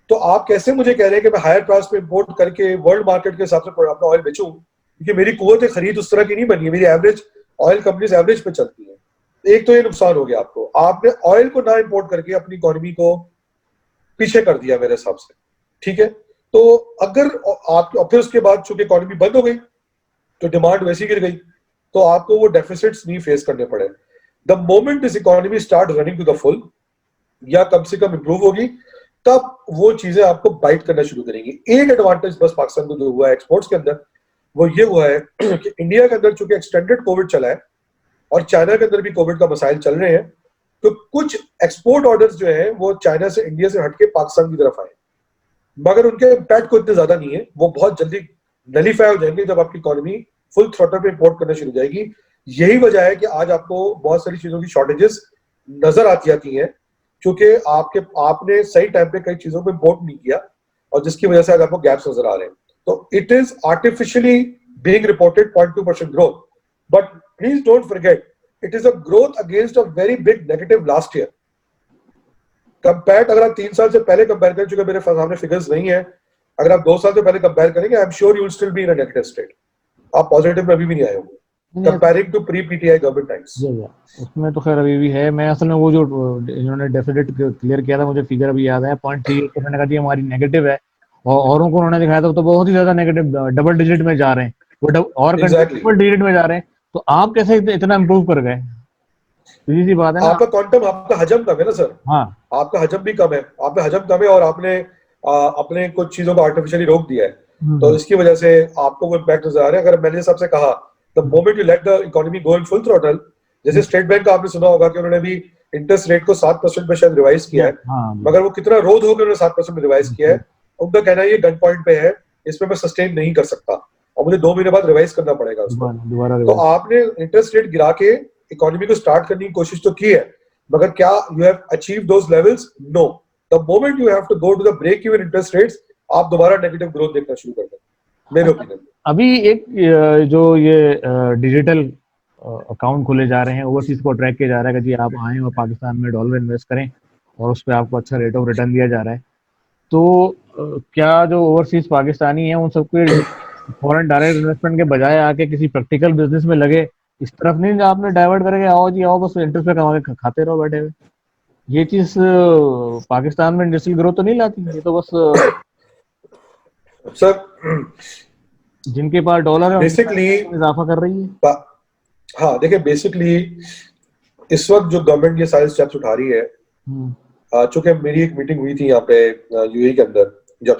तो आप कैसे मुझे कह रहे हैं कि मैं हायर प्राइस पे इंपोर्ट करके वर्ल्ड मार्केट के हिसाब से अपना ऑयल बेचूं? क्योंकि मेरी कुव्वत खरीद उस तरह की नहीं बनी है, मेरी एवरेज ऑयल कंपनीज एवरेज पे चलती है। एक तो ये नुकसान हो गया आपको, आपने ऑयल को ना इंपोर्ट करके अपनी इकोनॉमी को पीछे कर दिया मेरे हिसाब से। ठीक है, तो अगर आप फिर उसके बाद चूंकि इकोनॉमी बंद हो गई तो डिमांड वैसी गिर गई, तो आपको वो डेफिसिट्स नहीं फेस करने पड़े। The moment this economy start running to the full, या कम से कम इंप्रूव होगी, तब वो चीजें आपको बाइट करना शुरू करेंगी। एक एडवांटेज बस पाकिस्तान को जो हुआ है एक्सपोर्ट्स के अंदर, वो ये हुआ है कि इंडिया के अंदर चूंकि एक्सटेंडेड कोविड चला है और चाइना के अंदर भी कोविड का मसाइल चल रहे हैं, तो कुछ एक्सपोर्ट ऑर्डर्स जो है वो चाइना से, इंडिया से हटके पाकिस्तान की तरफ आए, मगर उनके इम्पैक्ट को इतने ज्यादा नहीं है, वो बहुत जल्दी नलीफाई हो जाएंगे जब आपकी इकोनॉमी फुल थ्रॉटल पे इंपोर्ट करना शुरू हो जाएगी। यही वजह है कि आज आपको बहुत सारी चीजों की शॉर्टेजेस नजर आती हैं, क्योंकि आपने सही टाइम पे कई चीजों को इंपोर्ट नहीं किया, और जिसकी वजह से आज आपको गैप्स नजर आ रहे हैं। तो it is artificially being reported 0.2% growth, but please don't forget it is a growth against a very big negative last year. Compare अगर आप 3 साल से पहले कंपेयर करें, चूंकि मेरे सामने फिगर्स नहीं है, अगर आप 2 साल से पहले कंपेयर करेंगे, I am sure you will still be in a negative state. आप पॉजिटिव में अभी भी नहीं आए होंगे comparing to pre PTI government times. उसमें तो खैर अभी भी है। मैं असल में वो जो इन्होंने डेफिसिट क्लियर किया था, मुझे फिगर अभी याद है, 0.38% का, हमारी नेगेटिव है, और औरों को उन्होंने दिखाया था तो बहुत ही ज्यादा नेगेटिव, डबल डिजिट में जा रहे हैं वो, और डबल डिजिट में जा रहे हैं। तो आप कैसे इतना इंप्रूव कर गए? सीधी सी बात है ना, आपका क्वांटम, आपका हजम कम है ना सर। हाँ, आपका हजम भी कम है, आपका हजम कम है, और आपने अपने कुछ चीजों को आर्टिफिशियली रोक दिया है, तो इसकी वजह से आपको वो इम्पैक्ट नजर आ रहा है। अगर मैंने सबसे कहा the moment you let the economy go in full throttle, जैसे स्टेट बैंक का आपने सुना होगा कि उन्होंने भी इंटरेस्ट रेट को 7% पे शायद रिवाइज किया है, मगर वो कितना रोध होकर उन्होंने 7% में रिवाइज किया है। उनका कहना है ये गन पॉइंट पे है, इसमें मैं सस्टेन नहीं कर सकता और मुझे 2 महीने बाद रिवाइज करना पड़ेगा उसको। तो आपने इंटरेस्ट रेट गिरा के इकोनॉमी को स्टार्ट करने की कोशिश तो की है, मगर क्या you have achieve those levels? No. The moment you have to go to the break even interest rates, आप दोबारा नेगेटिव ग्रोथ देखना शुरू कर दें, मेरे ओपिनियन में। अभी एक जो ये डिजिटल अकाउंट खोले जा रहे हैं, ओवरसीज को ट्रैक किया जा रहा है कि जी आप आएँ और पाकिस्तान में डॉलर इन्वेस्ट करें और उस पे आपको अच्छा रेट ऑफ रिटर्न दिया जा रहा है। तो क्या जो ओवरसीज पाकिस्तानी हैं उन सबको फॉरेन डायरेक्ट इन्वेस्टमेंट के बजाय आके किसी प्रैक्टिकल बिजनेस में लगे, इस तरफ नहीं जो आपने डाइवर्ट करके आओ जी आओ बस इंटरेस्ट पे कमा के खाते रहो बैठे हुए, ये चीज पाकिस्तान में इंडस्ट्रियल ग्रोथ तो नहीं लाती, ये तो बस सर जिनके पास डॉलर है बेसिकली इजाफा कर रही है। हाँ देखिए बेसिकली इस वक्त जो गवर्नमेंट ये सारे स्टेप्स उठा रही है, चूंकि मेरी एक मीटिंग हुई थी यहाँ पे यूएई के अंदर, जब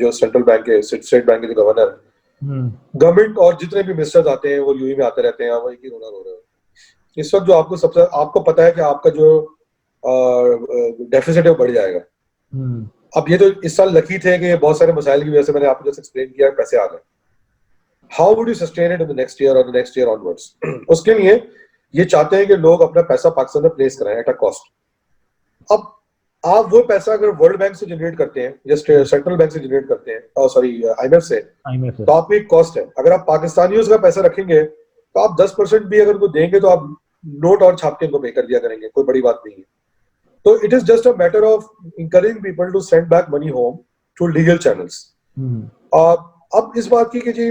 जो सेंट्रल बैंक के स्टेट बैंक के जो गवर्नर, गवर्नमेंट और जितने भी मिनिस्टर्स आते हैं वो यूएई में आते रहते हैं, वो एक ही रोना रो रहे हैं इस वक्त। जो आपको पता है कि आपका जो डेफिसिट है वो बढ़ जाएगा। अब ये तो इस साल लकी थे कि बहुत सारे मसाइल की वजह से, मैंने आपको जैसे एक्सप्लेन किया, पैसे आ गए। How would you sustain it in the next year और द नेक्स्ट ईयर ऑनवर्ड्स? उसके लिए ये चाहते हैं कि लोग अपना पैसा पाकिस्तान में प्लेस कराएं एट अ कॉस्ट। अब आप वो पैसा अगर वर्ल्ड बैंक से जनरेट करते हैं या सेंट्रल बैंक से जनरेट करते हैं, सॉरी आईएमएफ से, तो आपकी एक कॉस्ट है। अगर आप पाकिस्तानियों का पैसा रखेंगे तो आप 10% भी अगर उनको देंगे तो आप नोट और छाप के उनको पे कर दिया करेंगे, कोई बड़ी बात नहीं है। तो it is just a matter of encouraging people to send back money home through legal channels. अब इस बात की कि जी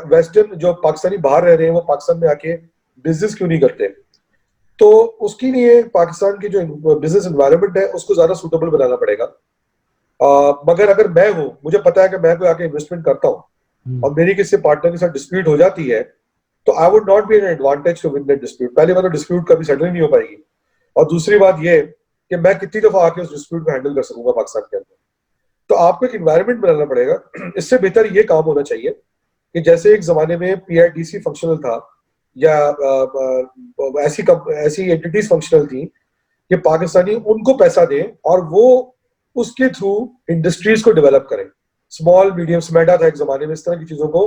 वेस्टर्न जो पाकिस्तानी बाहर रह रहे हैं वो पाकिस्तान में आके बिजनेस क्यों नहीं करते, तो उसके लिए पाकिस्तान की जो बिजनेस एनवायरनमेंट है उसको ज्यादा सूटेबल बनाना पड़ेगा। मगर अगर मैं हूं, मुझे पता है कि मैं कोई आके इन्वेस्टमेंट करता हूं और मेरी किसी पार्टनर के साथ डिस्प्यूट हो जाती है, तो I would not be an advantage to win that dispute. पहली बात तो डिस्प्यूट कभी सेटल नहीं हो पाएगी, और दूसरी बात ये कि मैं कितनी दफा आके उस डिस्प्यूट को हैंडल कर सकूंगा पाकिस्तान के अंदर। तो आपको एक एनवायरनमेंट बनाना पड़ेगा। इससे बेहतर ये काम होना चाहिए कि जैसे एक जमाने में पीआईडीसी फंक्शनल था या ऐसी एंटिटीज फंक्शनल थी कि पाकिस्तानी उनको पैसा दें और वो उसके थ्रू इंडस्ट्रीज को डेवलप करें। स्मॉल मीडियम स्मेडा था एक जमाने में, इस तरह की चीजों को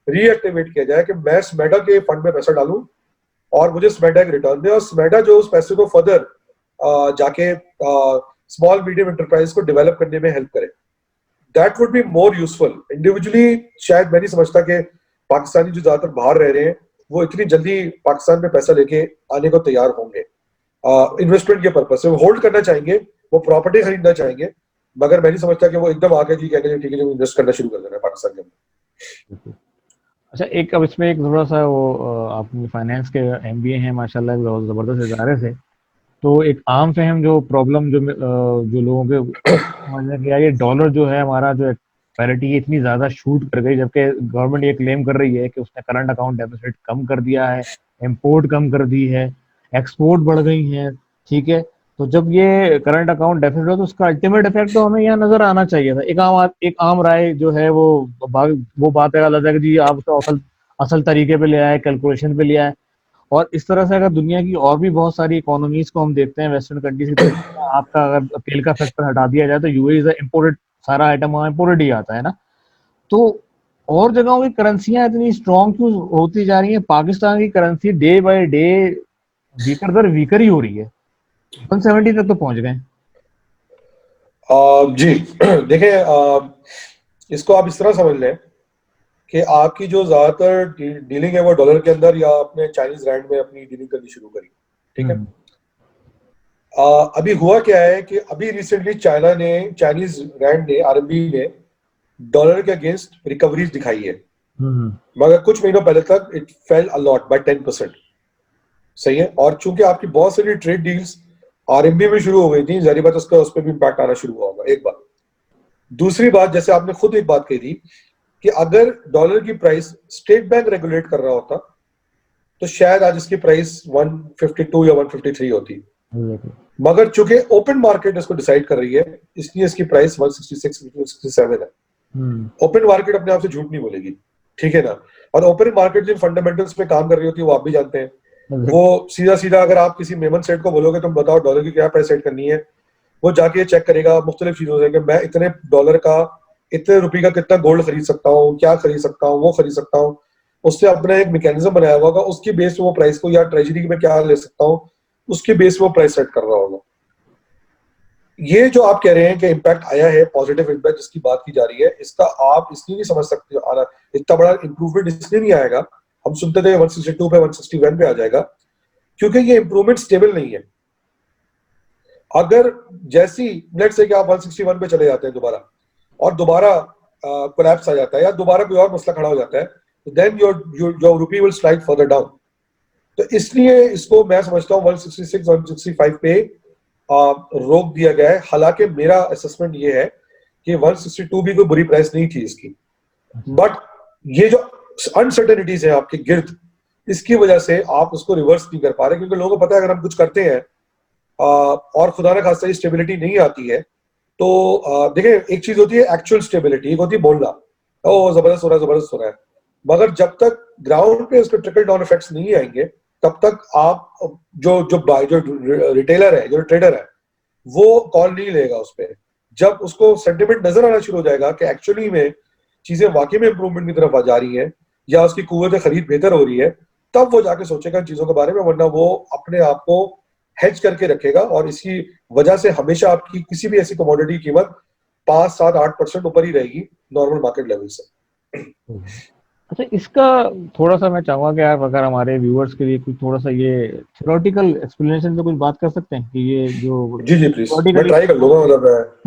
रीएक्टिवेट किया जाए कि मैं स्मेडा के फंड में पैसा डालूं और मुझे स्मेडा एक रिटर्न दे, और स्मेडा जो उस पैसे को फर्दर जाके स्मॉल मीडियम एंटरप्राइज को डेवलप करने में हेल्प करे। That would be more useful. Individually शायद मैं नहीं समझता कि पाकिस्तानी जो ज्यादातर बाहर रह रहे हैं वो इतनी जल्दी पाकिस्तान में पैसा लेके आने को तैयार होंगे। इन्वेस्टमेंट के पर्पज से वो होल्ड करना चाहेंगे, वो प्रॉपर्टी खरीदना चाहेंगे, मगर मैं नहीं समझता कि वो एकदम आके जी कहेंगे ठीक है इन्वेस्ट करना शुरू कर देना है पाकिस्तान के अंदर। अच्छा, एक अब इसमें एक थोड़ा सा वो आपने फाइनेंस के एमबीए हैं माशाल्लाह, बहुत जबरदस्त इदारे से, तो एक आम फहम जो प्रॉब्लम जो लोगों के समझने की आई, ये डॉलर जो है हमारा जो पैरिटी इतनी ज्यादा शूट कर गई, जबकि गवर्नमेंट ये क्लेम कर रही है कि उसने करंट अकाउंट डेफिसिट कम कर दिया है, इंपोर्ट कम कर दी है, एक्सपोर्ट बढ़ गई है, ठीक है। तो जब ये करंट अकाउंट डेफिसिट हो तो उसका अल्टीमेट इफेक्ट तो हमें यहाँ नजर आना चाहिए था। एक आम राय जो है वो बात है अलग है कि जी आप तो असल तरीके पे ले आए, कैलकुलेशन पे ले आए। और इस तरह से अगर दुनिया की और भी बहुत सारी इकोनॉमीज को हम देखते हैं वेस्टर्न कंट्रीज की, तो आपका अगर तेल का फैक्टर हटा दिया जाए तो यूएई इज इम्पोर्टेड, सारा आइटम वहाँ इम्पोर्टेड ही आता है ना। तो और जगहों की करेंसियां इतनी स्ट्रॉन्ग क्यों होती जा रही हैं? पाकिस्तान की currency day by day weaker दर वीकर ही हो रही है, 170 तक तो पहुंच गए। जी देखिए इसको आप इस तरह समझ लें कि आपकी जो ज्यादातर डीलिंग है वो डॉलर के अंदर या अपने चाइनीज रैंड में अपनी डीलिंग करनी शुरू करी, ठीक है। अभी हुआ क्या है कि अभी रिसेंटली चाइनीज रैंड ने, आरएमबी ने डॉलर के अगेंस्ट रिकवरीज दिखाई है, मगर कुछ महीनों पहले तक it fell a lot by 10%, सही है। और चूंकि आपकी बहुत सारी ट्रेड डील्स आरएमबी में शुरू हो गई थी, जारी बात उसका उस पर भी इम्पैक्ट आना शुरू हुआ होगा, एक बात। दूसरी बात, जैसे आपने खुद एक बात कही थी कि अगर डॉलर की प्राइस स्टेट बैंक रेगुलेट कर रहा होता तो शायद आज इसकी प्राइस 152 या 153 होती, मगर चूंकि ओपन मार्केट इसको डिसाइड कर रही है इसलिए इसकी प्राइस 166 167 है। ओपन मार्केट अपने आप से झूठ नहीं बोलेगी, ठीक है ना। और ओपन मार्केट जिन फंडामेंटल्स पे काम कर रही होती है वो आप भी जानते हैं। वो सीधा सीधा अगर आप किसी मेमन सेट को बोलोगे तुम बताओ डॉलर की क्या प्राइस सेट करनी है, वो जाके चेक करेगा मुख्तलिफ चीजों से कि मैं इतने डॉलर का, इतने रुपए का कितना गोल्ड खरीद सकता हूँ, क्या खरीद सकता हूँ, वो खरीद सकता हूँ। उससे अपना एक मैकेनिज्म बनाया हुआ होगा, उसकी बेस पे वो प्राइस को, या ट्रेजरी में क्या ले सकता हूँ उसके बेस पे वो प्राइस सेट कर रहा होगा। ये जो आप कह रहे हैं कि इम्पैक्ट आया है, पॉजिटिव इम्पैक्ट जिसकी बात की जा रही है, इसका आप इसलिए नहीं समझ सकते, इतना बड़ा इंप्रूवमेंट इसलिए नहीं आएगा, हम सुनते थे 162 पे 161 पे आ जाएगा, क्योंकि ये इंप्रूवमेंट स्टेबल नहीं है। अगर जैसी लेट्स से कि आप 161 पे चले जाते हैं दोबारा, और दोबारा कोलैप्स आ जाता है, या दोबारा कोई और मसला खड़ा हो जाता है, तो then your rupee will slide further down. तो इसलिए इसको मैं समझता हूँ 166 165 पे रोक दिया गया है। हालांकि मेरा असेसमेंट ये है कि 162 भी कोई बुरी प्राइस नहीं थी इसकी, बट ये जो अनसर्टेनिटीज है आपके गिर्द, इसकी वजह से आप उसको रिवर्स नहीं कर पा रहे, क्योंकि लोगों को पता है अगर हम कुछ करते हैं और खुदा ना खास्ता स्टेबिलिटी नहीं आती है, तो देखिए एक चीज होती है एक्चुअल स्टेबिलिटी, एक होती है बोलना ओ जबरदस्त हो रहा है, जबरदस्त हो रहा है, मगर जब तक ग्राउंड पे उसके ट्रिकल डाउन इफेक्ट्स नहीं आएंगे, तब तक आप जो रिटेलर है, जो ट्रेडर है, वो कॉल नहीं लेगा उस पर। जब उसको सेंटिमेंट नजर आना शुरू हो जाएगा कि एक्चुअली में चीजें वाकई में इंप्रूवमेंट की तरफ आ जा रही हैं, या उसकी कुव्वत खरीद बेहतर हो रही है, तब वो जाके सोचेगा चीजों के बारे में, वरना वो अपने आप को हेज करके रखेगा, और इसकी वजह से हमेशा आपकी किसी भी ऐसी कमोडिटी की कीमत 5 7 8% ऊपर ही रहेगी नॉर्मल मार्केट लेवल से। अच्छा, इसका थोड़ा सा मैं चाहूंगा कि आप अगर हमारे व्यूअर्स के लिए कुछ थोड़ा सा ये थ्योरेटिकल एक्सप्लेनेशन पे कुछ बात कर सकते हैं कि ये जो जी जी प्लीज, मैं थ्योरेटिकली ट्राई कर लूंगा,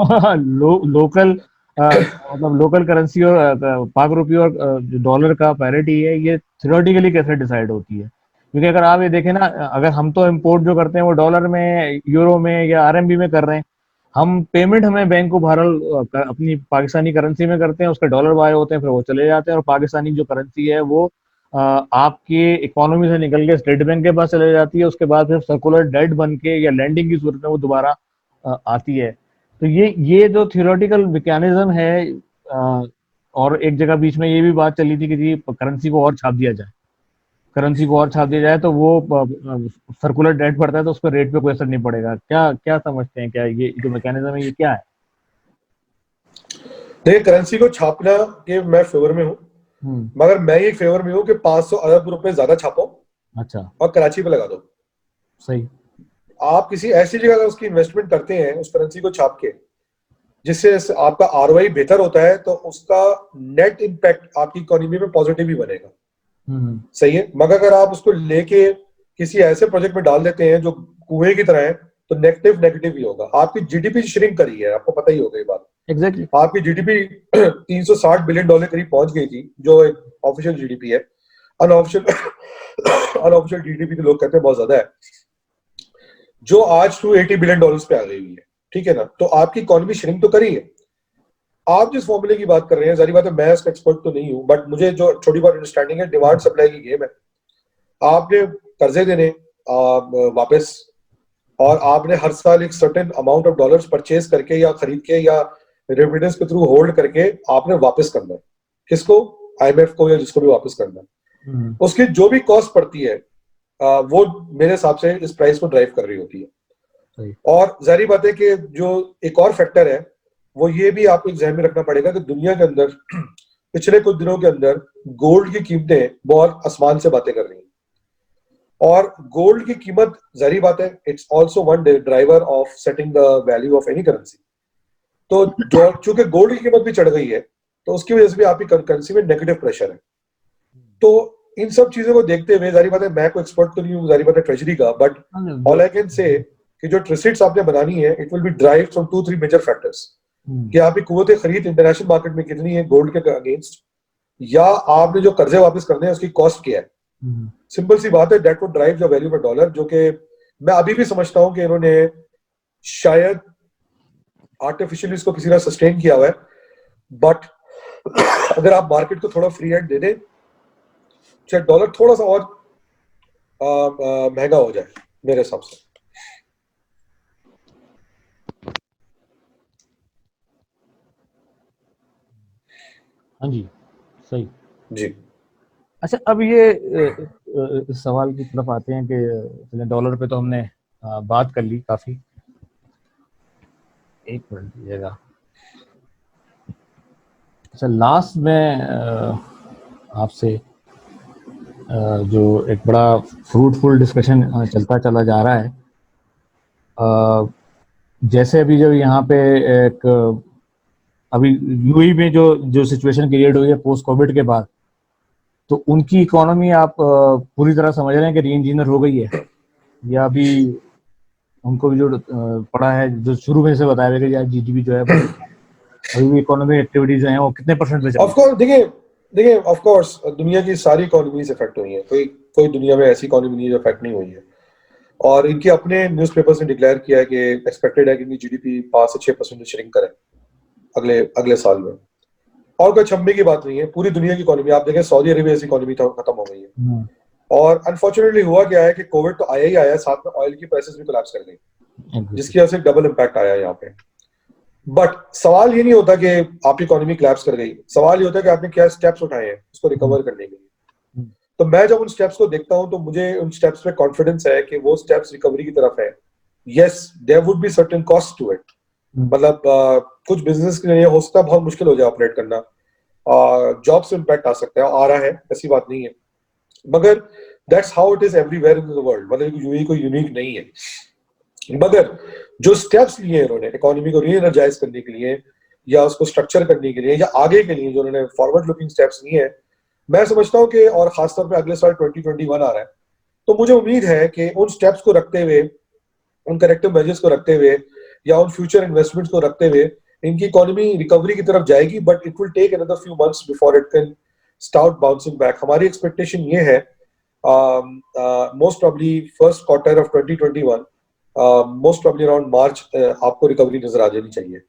मतलब लोकल मतलब लोकल करेंसी और पाक रुपये और जो डॉलर का पैरिटी है, ये थ्योरेटिकली कैसे डिसाइड होती है? क्योंकि अगर आप ये देखें ना, अगर हम तो इम्पोर्ट जो करते हैं वो डॉलर में, यूरो में या आरएमबी में कर रहे हैं, हम पेमेंट हमें बैंक को बहरहाल अपनी पाकिस्तानी करेंसी में करते हैं, उसके डॉलर बाय होते हैं, फिर वो चले जाते हैं, और पाकिस्तानी जो करेंसी है वो आपकी इकोनॉमी से निकल के स्टेट बैंक के पास चले जाती है, उसके बाद फिर सर्कुलर डेट बन के या लैंडिंग की सूरत में वो दोबारा आती है। तो ये जो थियोरेटिकल मैकेनिज्म है, अ, और एक जगह बीच में ये भी बात चली थी कि जी करेंसी को और छाप दिया जाए, करेंसी को और छाप दिया जाए तो वो सर्कुलर डेट बढ़ता है तो उस पर रेट पे कोई असर नहीं पड़ेगा। क्या क्या समझते हैं, क्या ये जो मैकेनिज्म है ये क्या है? देखिए करेंसी को छापना के मैं फेवर में हूँ, मगर मैं ये फेवर में हूँ कि 500 अरब रुपए ज्यादा छापो, अच्छा, और कराची पे लगा दो। सही। आप किसी ऐसी जगह अगर उसकी इन्वेस्टमेंट करते हैं उस करेंसी को छाप के, जिससे आपका आरओआई बेहतर होता है, तो उसका नेट इम्पैक्ट आपकी इकोनॉमी में पॉजिटिव ही बनेगा। सही है, मगर अगर आप उसको लेके किसी ऐसे प्रोजेक्ट में डाल देते हैं जो कुएं की तरह है, तो नेगेटिव नेगेटिव ही होगा। आपकी जीडीपी श्रिंक करी है, आपको पता ही होगा ये बात। एग्जैक्टली। आपकी जीडीपी 360 बिलियन डॉलर करीब पहुंच गई थी, जो एक ऑफिशियल जीडीपी है। अनऑफिशियल अनऑफिशियल जीडीपी तो लोग कहते हैं बहुत ज्यादा है, जो आज 280 बिलियन डॉलर्स पे आ गई हुई है। ठीक है ना, तो आपकी इकोनॉमी श्रिंक तो करी है। आप जिस फॉर्मूले की बात कर रहे हैं, जारी बात है मैं इसका एक्सपर्ट तो नहीं हूं, बट मुझे जो छोटी बहुत अंडरस्टैंडिंग है, डिमांड सप्लाई की गेम है। आपने कर्जे देने वापस, और आपने हर साल एक certain amount of dollars purchase करके या खरीद के या रेमिटेंस के थ्रू होल्ड करके आपने वापस करना है। किसको? आईएमएफ को, या जिसको भी वापस करना है। उसकी जो भी कॉस्ट पड़ती है, वो मेरे हिसाब से इस प्राइस को ड्राइव कर रही होती है। और जारी बात है कि जो एक और फैक्टर है, वो ये भी आपको ध्यान में रखना पड़ेगा कि दुनिया के अंदर पिछले कुछ दिनों के अंदर गोल्ड की कीमतें बहुत आसमान से बातें कर रही हैं। और गोल्ड की कीमत, जारी बात है, it's also one driver of setting the value of any currency. तो चूंकि गोल्ड की कीमत भी चढ़ गई है, तो उसकी वजह से भी आपकी करेंसी में नेगेटिव प्रेशर है। तो इन सब चीजों को देखते हुए, जारी बात है मैं कोई एक्सपर्ट तो नहीं हूँ जारी बात है ट्रेजरी का, but all I can say कि जो रिसीट्स आपने बनानी है, it will be drive from 2 3 major factors. कि आपकी कुव्वत खरीद इंटरनेशनल मार्केट में कितनी है गोल्ड के अगेंस्ट, या आपने जो कर्जे वापस करने हैं उसकी कॉस्ट क्या है। सिंपल सी बात है, that would drive the value of dollar, जो कि मैं अभी भी समझता हूं कि इन्होंने शायद आर्टिफिशियली इसको किसी तरह सस्टेन किया हुआ है। बट अगर आप मार्केट को थोड़ा फ्री हैंड दे दें, चाहे डॉलर थोड़ा सा और महंगा हो जाए मेरे हिसाब से। हाँ जी, सही जी अच्छा, अब ये इस सवाल की तरफ आते हैं कि डॉलर पे तो हमने बात कर ली काफी। एक मिनट दीजिएगा। अच्छा, लास्ट में आपसे जो एक बड़ा फ्रूटफुल डिस्कशन चलता चला जा रहा है, जैसे अभी जो यहाँ पे एक अभी यूएई में जो जो सिचुएशन क्रिएट हुई है पोस्ट कोविड के बाद, तो उनकी इकोनॉमी आप पूरी तरह समझ रहे हैं कि री इंजीनियर हो गई है, या अभी उनको भी जो पड़ा है, जो शुरू में से बताया गया कि यार जीडीपी जो है बढ़ रही है, अभी भी इकोनॉमिक एक्टिविटीज जो है वो कितने परसेंट पे चल ऑफ रही कोर्स देखिए देखिए ऑफ कोर्स दुनिया की सारी इकोनॉमीज इफेक्ट हुई है, कोई कोई दुनिया में ऐसी इकोनॉमी नहीं जो इफेक्ट नहीं हुई है। और इनके अपने न्यूज़पेपर्स ने डिक्लेयर किया है कि एक्सपेक्टेड है कि इनकी जीडीपी 5 से 6% श्रिंक करे अगले अगले साल में। और कोई छम्बे की बात नहीं है, पूरी दुनिया की इकोनॉमी आप देखें, सऊदी अरेबिया जैसी इकोनॉमी खत्म हो गई है। है? और अनफॉर्चुनेटली हुआ क्या है कि कोविड तो आया ही आया, साथ में ऑयल की प्राइसेस भी कोलैप्स कर गई, एग्जैक्टली। जिसकी वजह से डबल इम्पैक्ट आया यहाँ पे। बट सवाल ये नहीं होता कि आपकी इकोनॉमी कोलैप्स कर गई, सवाल ये होता है कि आपने क्या स्टेप्स उठाए हैं उसको रिकवर करने के लिए। तो मैं जब उन स्टेप्स को देखता हूं तो मुझे उन स्टेप्स पे कॉन्फिडेंस है कि वो स्टेप्स रिकवरी की तरफ है। Yes, there would be certain cost to it. मतलब कुछ बिजनेस के लिए हो सकता है बहुत मुश्किल हो जाए ऑपरेट करना, जॉब से इम्पैक्ट आ सकता है, आ रहा है, ऐसी बात नहीं है, मगर that's how it is everywhere in the world. मतलब यूएई कोई यूनिक नहीं है। मगर जो स्टेप्स लिए हैं इन्होंने इकोनॉमी को रीएनर्जाइज करने के लिए या उसको स्ट्रक्चर करने के लिए या आगे के लिए जो उन्होंने फॉरवर्ड लुकिंग स्टेप्स लिए हैं, मैं समझता हूं कि, और खासतौर पे अगले साल 2021 आ रहा है, तो मुझे उम्मीद है कि उन स्टेप्स को रखते हुए, उन करेक्टिव मेजर्स को रखते हुए या उन फ्यूचर इन्वेस्टमेंट्स को रखते हुए इनकी इकोनॉमी रिकवरी की तरफ जाएगी। But it will take another few months before it can start bouncing back. हमारी एक्सपेक्टेशन ये है most probably first quarter of 2021, most probably around March आपको रिकवरी नजर आ जानी चाहिए,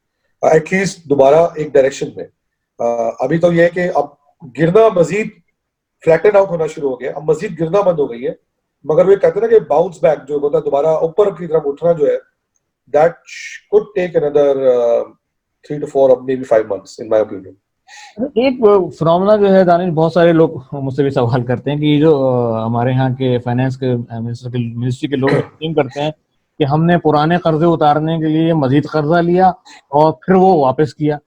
एटलीस्ट दोबारा एक डायरेक्शन में। अभी तो ये है कि अब गिरना मजीद फ्लैटन आउट होना शुरू हो गया, अब मजीद गिरना बंद हो गई है, मगर वे कहते हैं ना कि बाउंस बैक जो होता है, दोबारा ऊपर की तरफ उठना जो है, that could take another 3 to 4 or maybe 5 months in my opinion। एक फिनोमेना जो है दानिश, बहुत सारे लोग मुझसे भी सवाल करते हैं कि जो हमारे यहाँ के फाइनेंस के मिनिस्ट्री के लोग क्लेम करते हैं कि हमने पुराने कर्जे उतारने के लिए मजीद कर्जा लिया और फिर वो वापस किया।